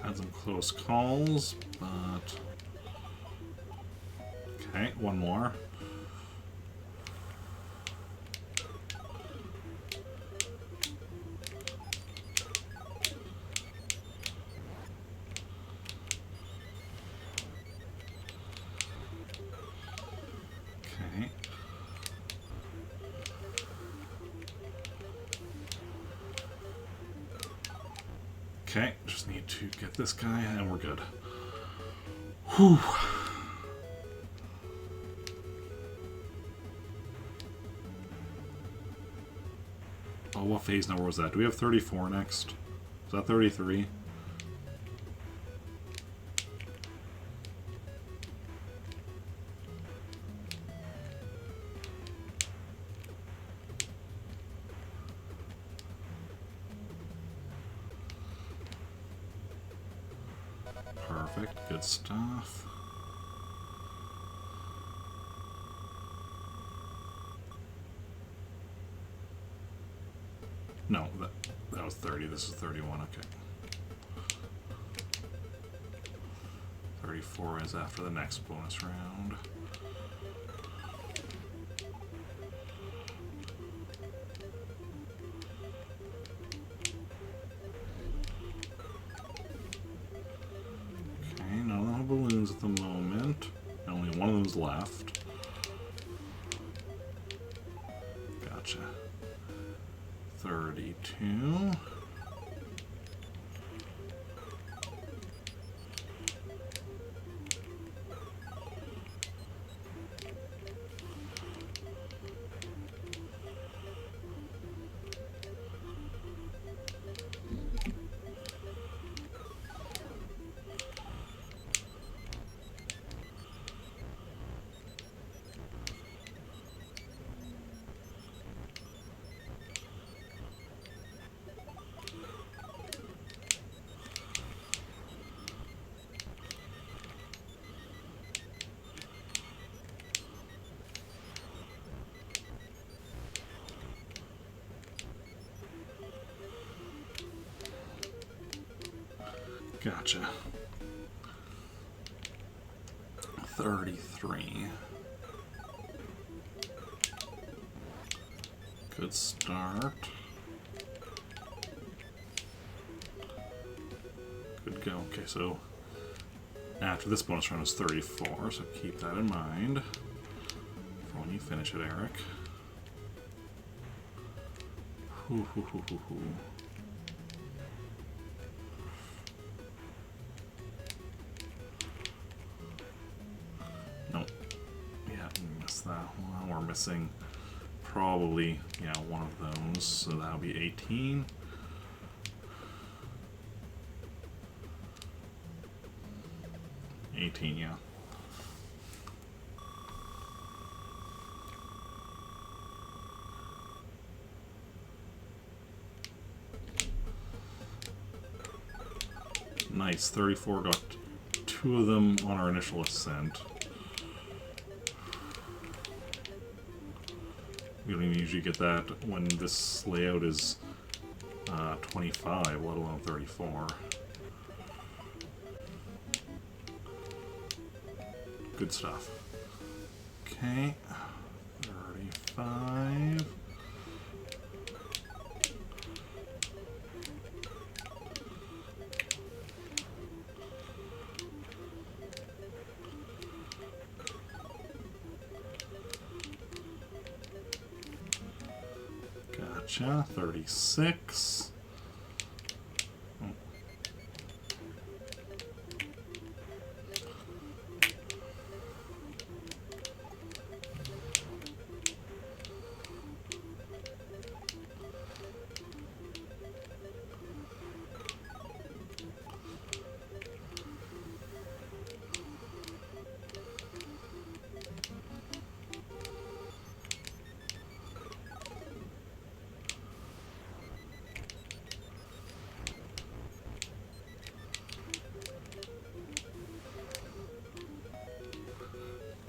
Had some close calls, but okay, 1 more. Okay. Okay, just need to get this guy and we're good. Whew. Oh, what phase number was that? Do we have 34 next? Is that 33? Perfect, good stuff. No, that was 30. This is 31. Okay. 34 is after the next bonus round. Okay, none of them have balloons at the moment. Only one of them's left. Gotcha. 32. Gotcha. 33. Good start. Good go. Okay, so after this bonus round is 34, so keep that in mind for when you finish it, Eric. Hoo, hoo, hoo, hoo, hoo. Nope. Yeah, we missed that one. We're missing probably, yeah, one of those, so that'll be 18. Yeah. Nice, 34 got 2 of them on our initial ascent. We don't even usually get that when this layout is 25, let alone 34. Good stuff. Okay, 35. Gotcha, 36.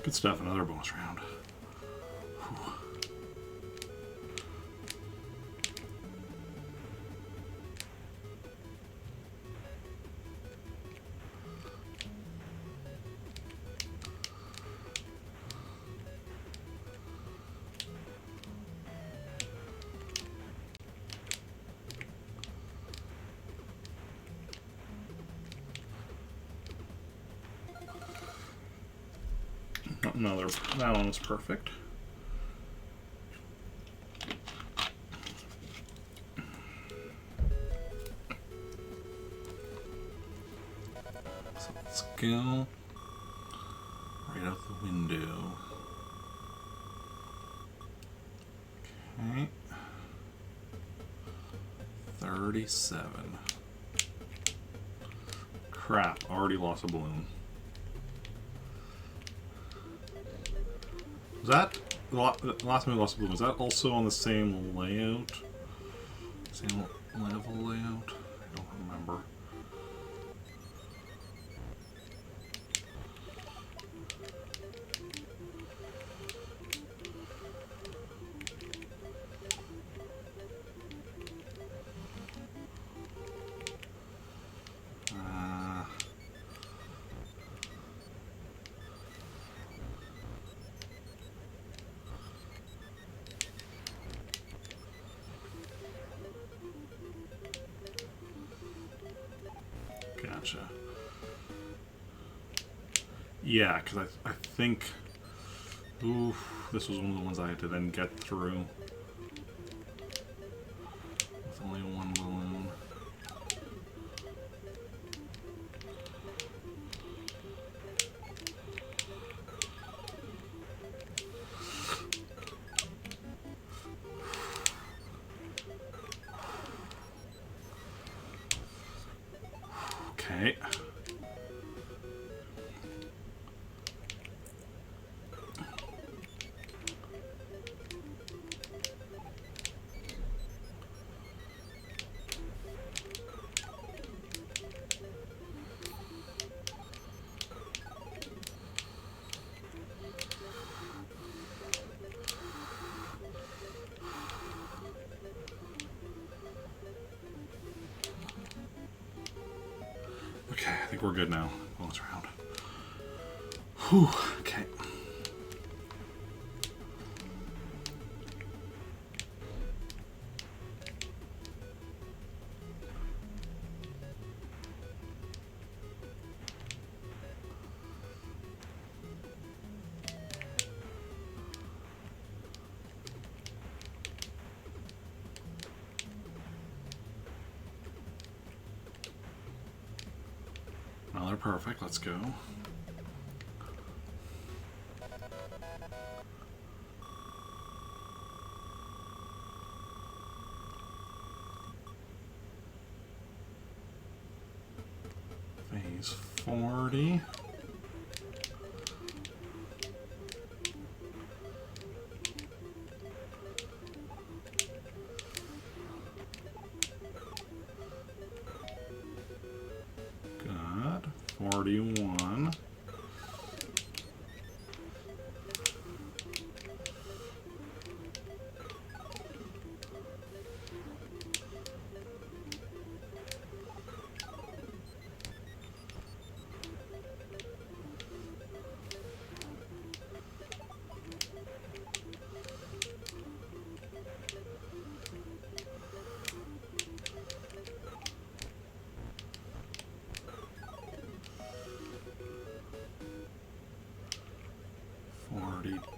Good stuff, another bonus round. Whew. Another, that one was perfect. So let's go right out the window. Okay. 37. Crap, already lost a balloon. Was that the last time we lost a balloon? Was that also on the same layout? Same level layout? I don't remember. Gotcha. Yeah, because I think... Ooh, this was one of the ones I had to then get through. With only one balloon. Okay. Okay, I think we're good now. Bonus round. Whew, okay. Well, they're perfect. Let's go. Phase 40. Good. 41.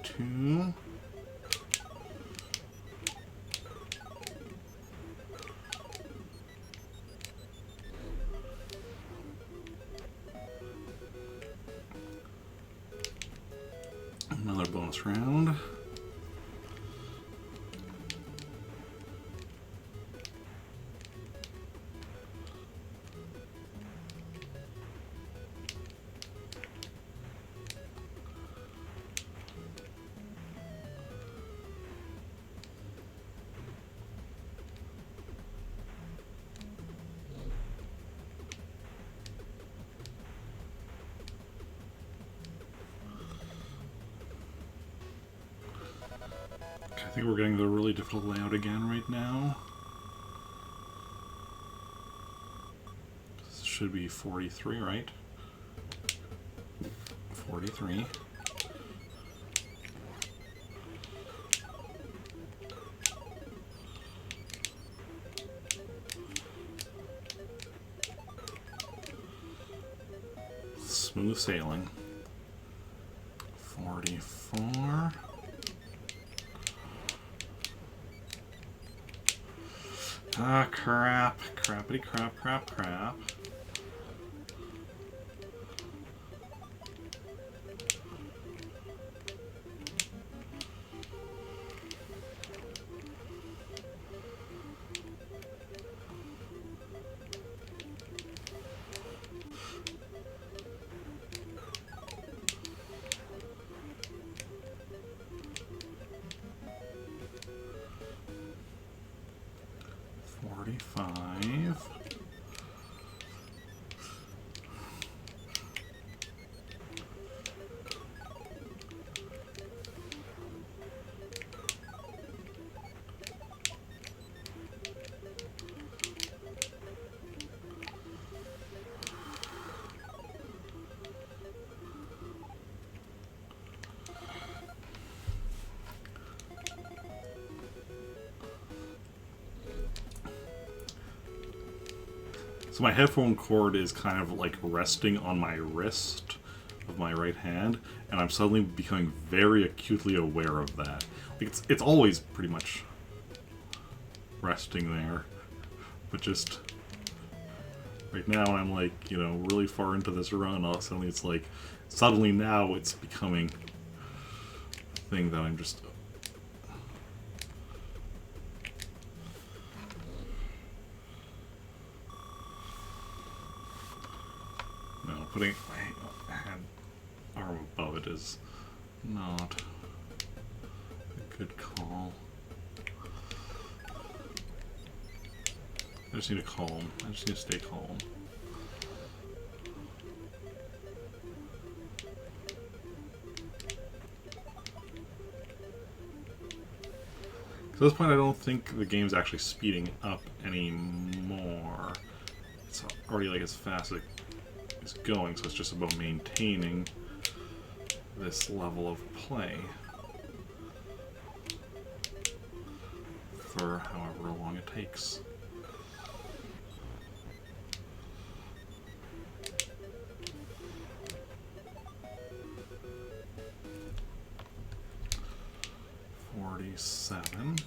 Two. Another bonus round. I think we're getting the really difficult layout again right now. This should be 43, right? 43. Smooth sailing. 44. Ah, crap. Crappity crap, crap, crap. So my headphone cord is kind of like resting on my wrist of my right hand, and I'm suddenly becoming very acutely aware of that. Like it's always pretty much resting there, but just right now I'm like, really far into this run, all of a sudden it's like, suddenly now it's becoming a thing that I'm just... No, putting my hand, arm above it is not a good call. I just need to calm. I just need to stay calm. At this point, I don't think the game's actually speeding up anymore. It's already like as fast as it's going, so it's just about maintaining this level of play for however long it takes. $47.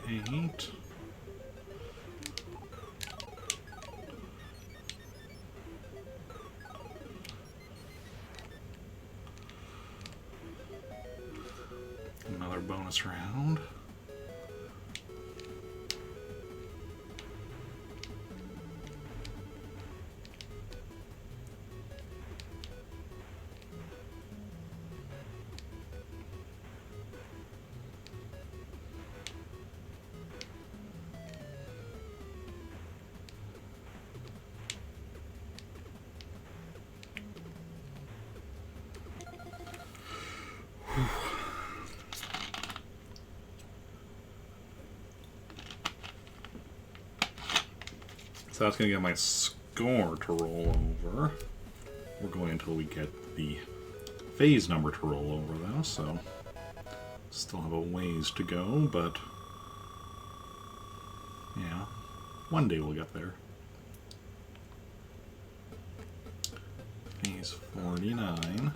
$48. Another bonus round. So that's going to get my score to roll over. We're going until we get the phase number to roll over, though, so still have a ways to go, but yeah, one day we'll get there. Phase 49.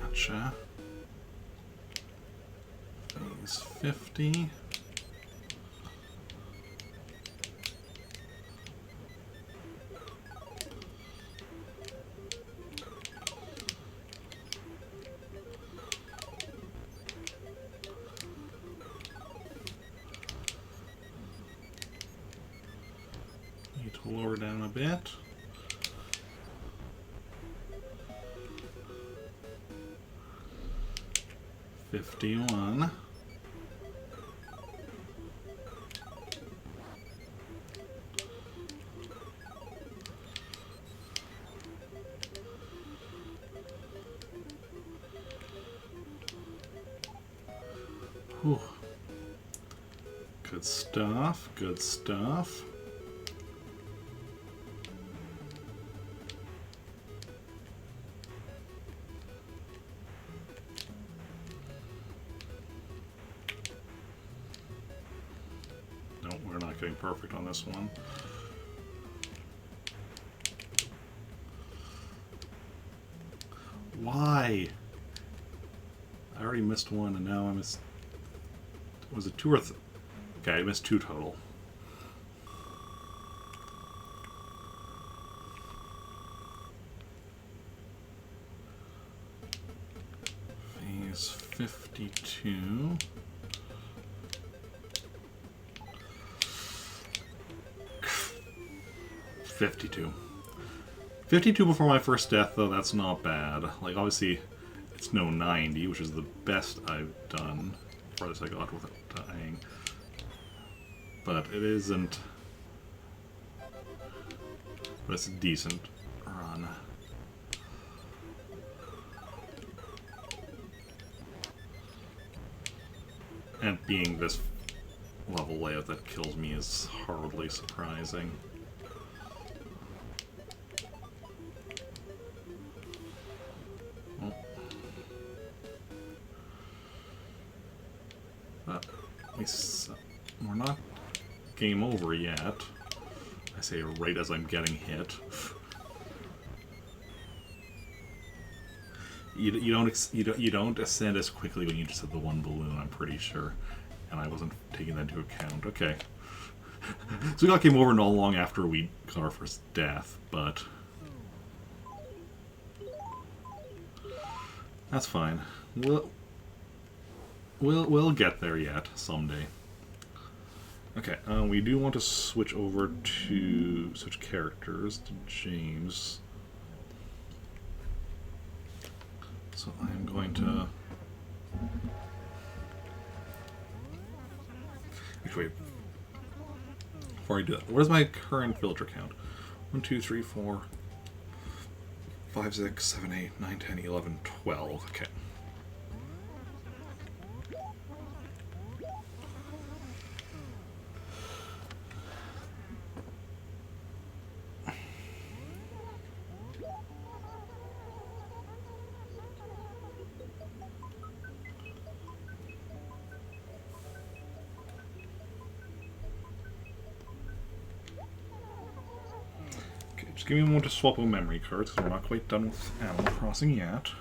Gotcha. Phase 50. Need to lower down a bit. $51. Whew. Good stuff, good stuff. not getting perfect on this one. Why? I already missed one, and now I missed... Was it 2 or... Okay, I missed 2 total. Phase 52... 52. 52 before my first death, though, that's not bad. Like, obviously, it's no 90, which is the best I've done. Farthest I got without dying. But it isn't... But it's a decent run. And being this level layout that kills me is hardly surprising. We're not game over yet. I say right as I'm getting hit. You don't ascend as quickly when you just have the one balloon, I'm pretty sure, and I wasn't taking that into account. Okay, so we got game over not long after we got our first death, but that's fine. We'll get there yet someday. Okay, we do want to switch over to switch characters to James. So I'm going to... Actually, wait. Before I do that, what is my current villager count? 1, 2, 3, 4, 5, 6, 7, 8, 9, 10, 11, 12. Okay. Just give me a moment to swap out memory cards, because we're not quite done with Animal Crossing yet.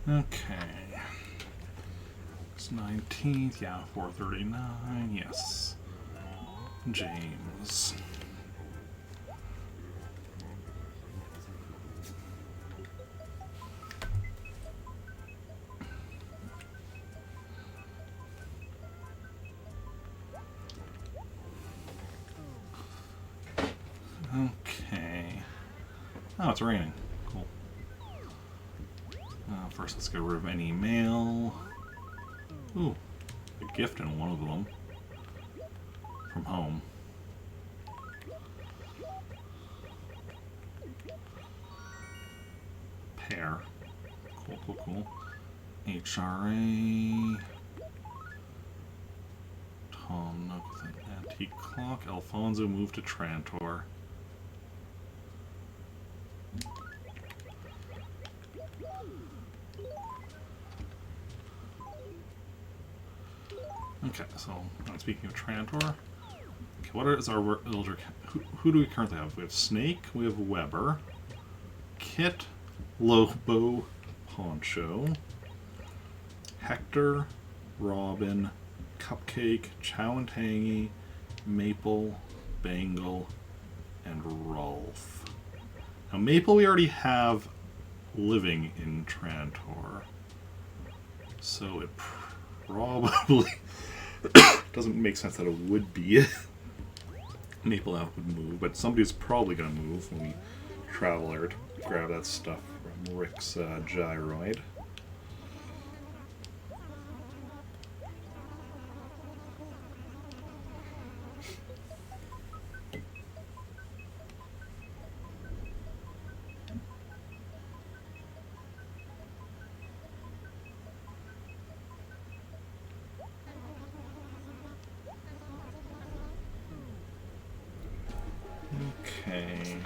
Okay. It's 19th, yeah, 439, yes. James. Okay. Oh, it's raining. Cool. First, let's get rid of any mail. Ooh, a gift in one of them. From home. Pear. Cool, cool, cool. HRA. Tom Nook with an antique clock. Alfonso moved to Trantor. Okay, so speaking of Trantor, okay, what is our villager? Who do we currently have? We have Snake, we have Weber, Kit, Lobo, Poncho, Hector, Robin, Cupcake, Chow and Tangy, Maple, Bangle, and Rolf. Now Maple we already have living in Trantor, so it probably doesn't make sense that it would be Maple Elf would move, but somebody's probably going to move when we travel there to grab that stuff from Rick's gyroid. Okay.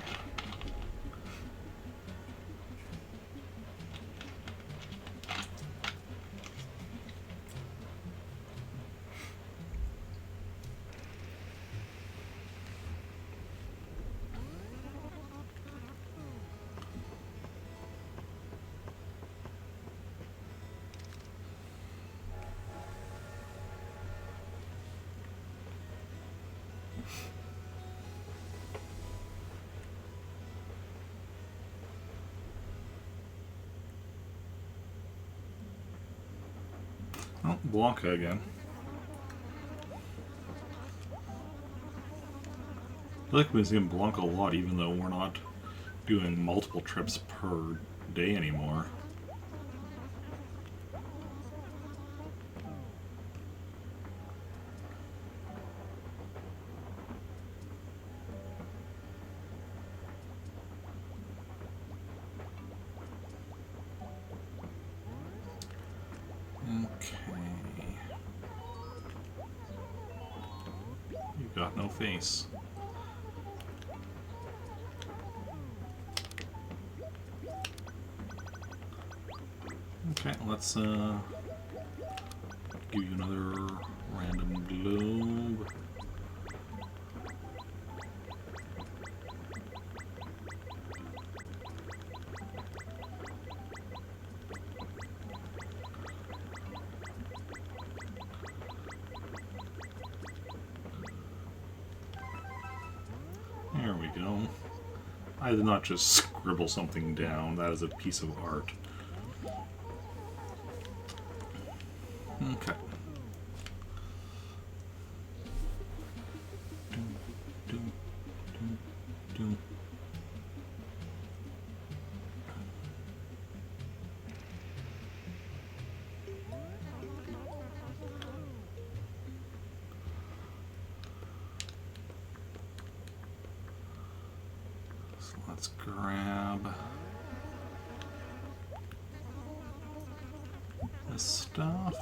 Oh, Blanca again. I feel like we've been Blanca a lot, even though we're not doing multiple trips per day anymore. Okay. You've got no face. Okay, let's give you another random globe. There we go. I did not just scribble something down. That is a piece of art. Okay. So let's grab this stuff.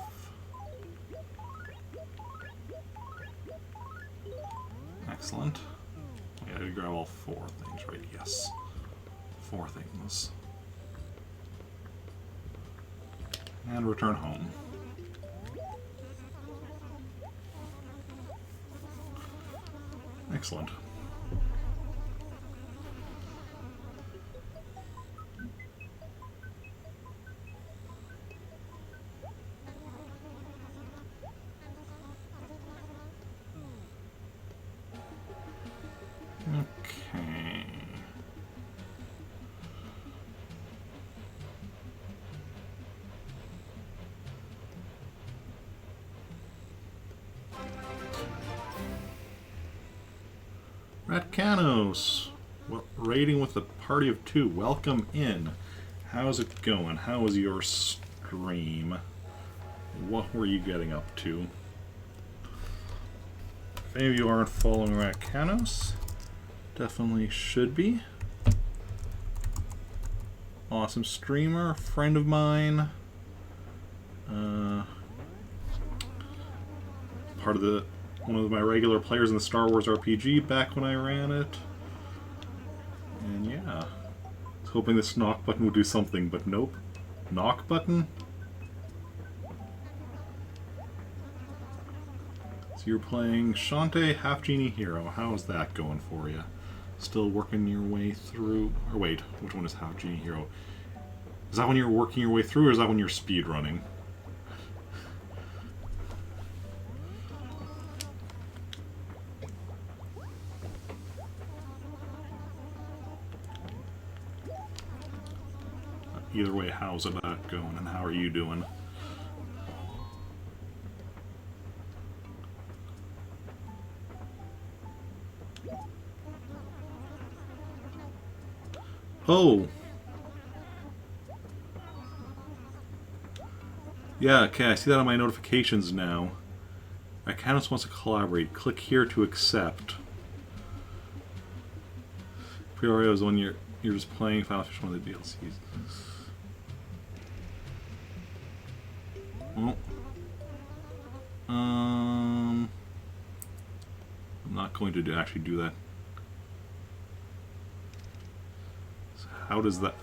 Excellent. Yeah, I grab all 4 things, right? Yes. 4 things. And return home. Excellent. Okay. Ratcanos! Well, raiding with a party of 2. Welcome in. How's it going? How was your stream? What were you getting up to? If any of you aren't following Ratcanos, definitely should be. Awesome streamer, friend of mine. Part of one of my regular players in the Star Wars RPG back when I ran it. And yeah, I was hoping this knock button would do something, but nope. Knock button? So you're playing Shantae Half Genie Hero. How's that going for you? Still working your way through... Or wait, which one is Half Genie Hero? Is that when you're working your way through, or is that when you're speed running? Either way, how's that going, and how are you doing? Oh! Yeah, okay, I see that on my notifications now. Ratcanos wants to collaborate. Click here to accept. Priorio is when you're just playing Final Fish, one of the DLCs. Well, I'm not going to actually do that. how does that...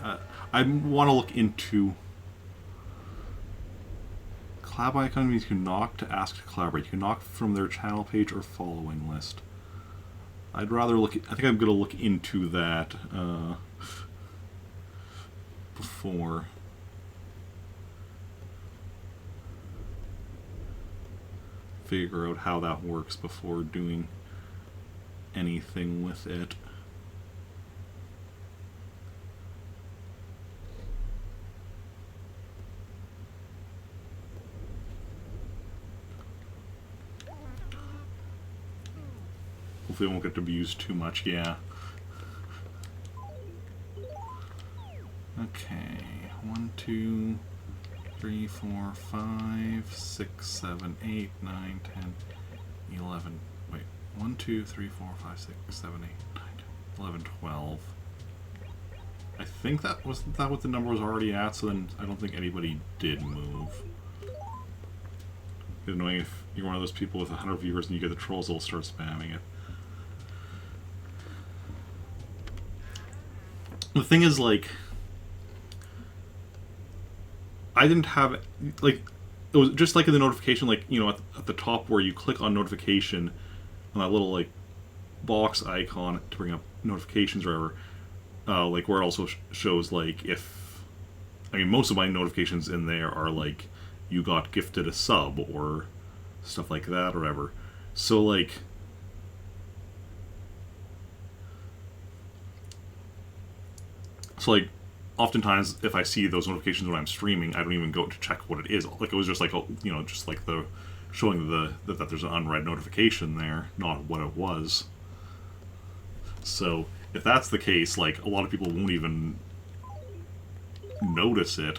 I want to look into... Collab icon means you can knock to ask to collaborate. You can knock from their channel page or following list. I'd rather look... I think I'm going to look into that before... figure out how that works before doing anything with it. Hopefully it won't get abused too much, yeah. Okay, 1, 2, 3, 4, 5, 6, 7, 8, 9, 10, 11. Wait, 1, 2, 3, 4, 5, 6, 7, 8, 9, 10, 11, 12. I think that wasn't that what the number was already at, so then I don't think anybody did move. It's annoying if you're one of those people with 100 viewers and you get the trolls that'll start spamming it. The thing is, like, I didn't have, like, it was just like in the notification, like, you know, at the top where you click on notification, on that little, like, box icon to bring up notifications or whatever, like, where it also shows, like, if, I mean, most of my notifications in there are, like, you got gifted a sub or stuff like that or whatever. So, like, oftentimes, if I see those notifications when I'm streaming, I don't even go to check what it is. Like, it was just like, you know, just like the showing that there's an unread notification there, not what it was. So, if that's the case, like, a lot of people won't even notice it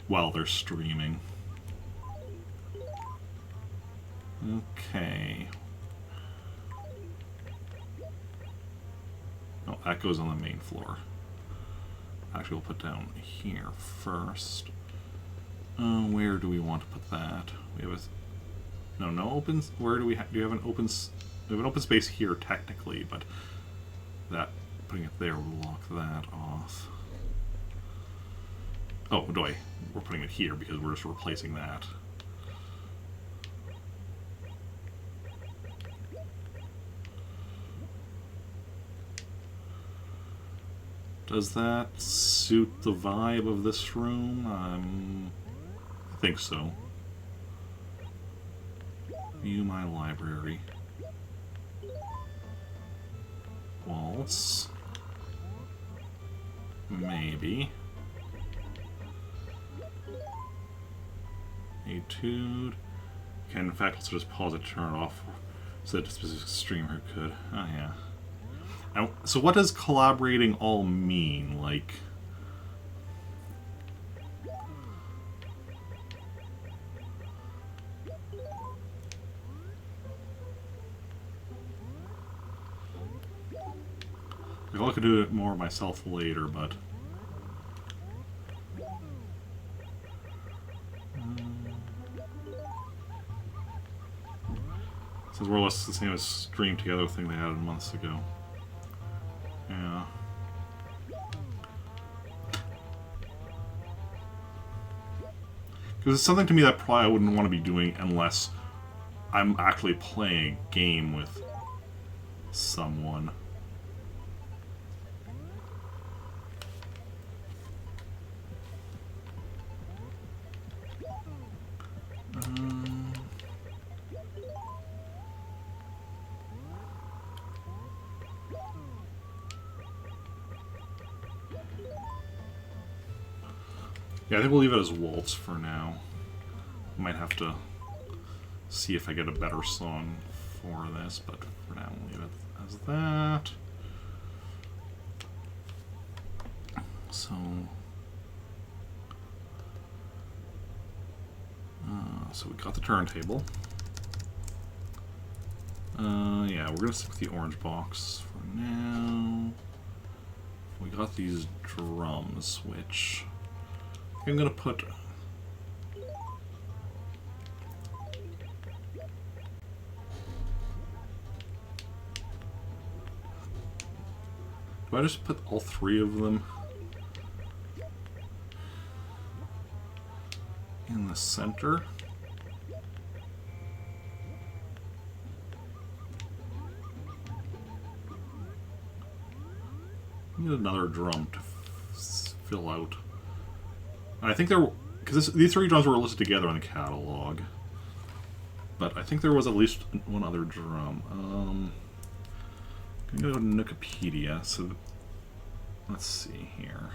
while they're streaming. Okay. Oh, that goes on the main floor. Actually, we'll put down here first. Where do we want to put that? We have a... No open... Where do we have... Do you have an open... We have an open space here, technically, but... That... Putting it there will lock that off. Oh, we're putting it here because we're just replacing that. Does that suit the vibe of this room? I think so. View my library. Waltz. Maybe. Etude. Can in fact also just pause it, turn it off, so that a specific streamer could. Oh yeah. Now, so what does collaborating all mean? Like, I could do it more myself later, but this is more or less the same as Stream Together thing they had months ago. Yeah. Because it's something to me that probably I wouldn't want to be doing unless I'm actually playing a game with someone. Yeah, I think we'll leave it as Waltz for now. Might have to see if I get a better song for this, but for now we'll leave it as that. So we got the turntable. Yeah, we're gonna stick with the orange box for now. We got these drums, which I'm gonna put. Do I just put all three of them in the center? Need another drum to fill out. And I think there, because these three drums were listed together in the catalog, but I think there was at least one other drum. I'm gonna go to Wikipedia. So let's see here.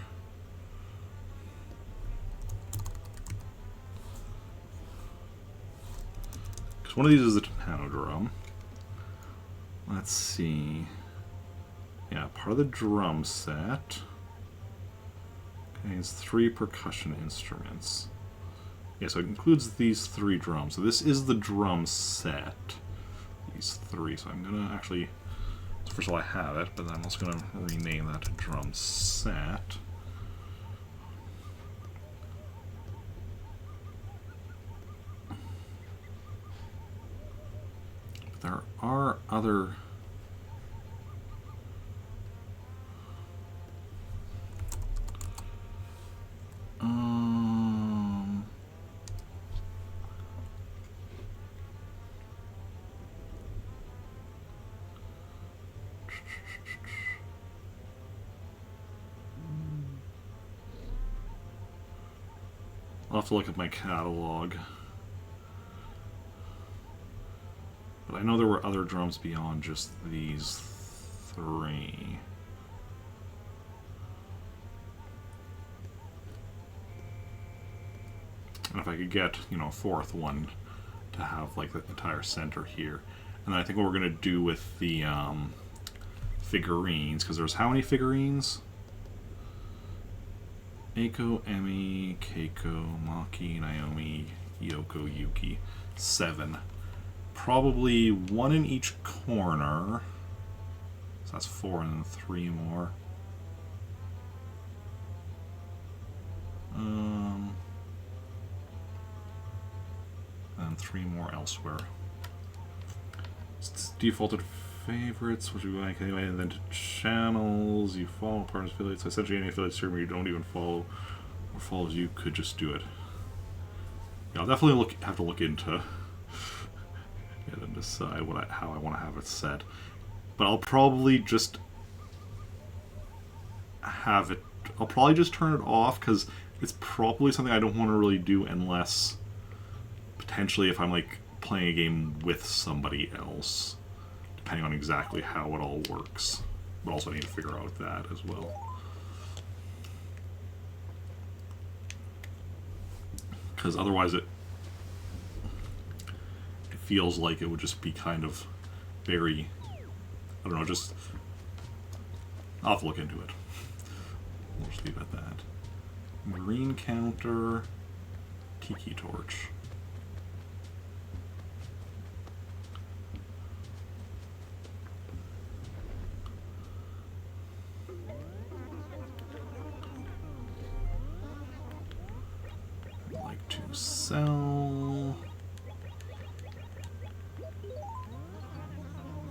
Because one of these is the timpano drum. Let's see. Yeah, part of the drum set contains 3 percussion instruments. Yeah, so it includes these 3 drums. So this is the drum set. These 3. So I'm gonna actually, so first of all I have it, but then I'm also gonna rename that to drum set. But there are other I'll have to look at my catalog. But I know there were other drums beyond just these 3. And if I could get, you know, a 4th one to have like the entire center here. And then I think what we're going to do with the figurines, because there's how many figurines? Eiko, Emi, Keiko, Maki, Naomi, Yoko, Yuki. 7. Probably 1 in each corner. So that's 4 and then 3 more. And 3 more elsewhere. It's defaulted favorites, which you like anyway, and then to channels, you follow partners, affiliates. Essentially, any affiliate streamer you don't even follow or follows you could just do it. Yeah, I'll definitely have to look into it and decide how I want to have it set. But I'll probably just have it. I'll probably just turn it off because it's probably something I don't want to really do unless potentially if I'm like playing a game with somebody else. Depending on exactly how it all works. But also I need to figure out that as well. Because otherwise it feels like it would just be kind of very, I don't know, just, I'll have to look into it. We'll just leave it at that. Marine counter, Tiki torch. Sell.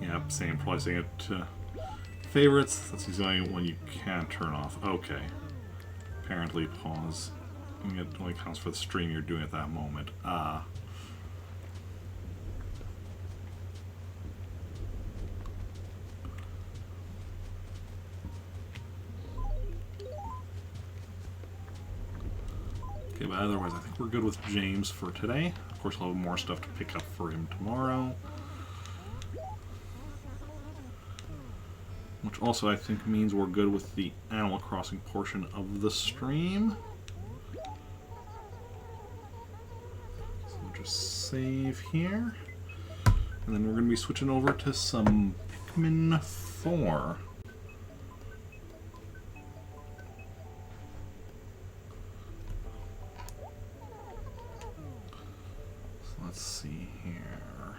Yep, same. Probably setting it to favorites. That's the only one you can turn off. Okay. Apparently, pause. It only counts for the stream you're doing at that moment. Ah. Okay, but otherwise I think we're good with James for today. Of course, I'll have more stuff to pick up for him tomorrow. Which also I think means we're good with the Animal Crossing portion of the stream. So we'll just save here. And then we're going to be switching over to some Pikmin 4. Let's see here.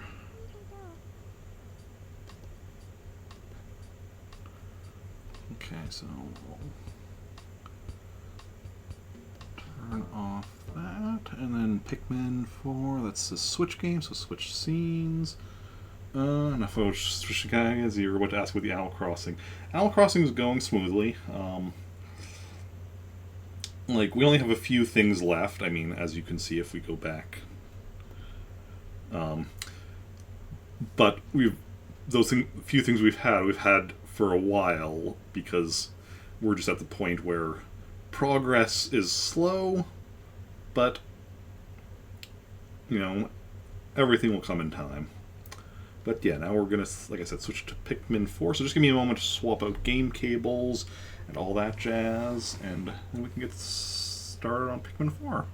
Okay, so we'll turn off that, and then Pikmin 4, that's the Switch game, so switch scenes. Enough of Shishigaya. You're about to ask about the Animal Crossing. Animal Crossing is going smoothly. Like, we only have a few things left. I mean, as you can see if we go back. But few things we've had for a while because we're just at the point where progress is slow, but everything will come in time. But yeah, now we're gonna, like I said, switch to Pikmin 4. So just give me a moment to swap out game cables and all that jazz, and then we can get started on Pikmin 4.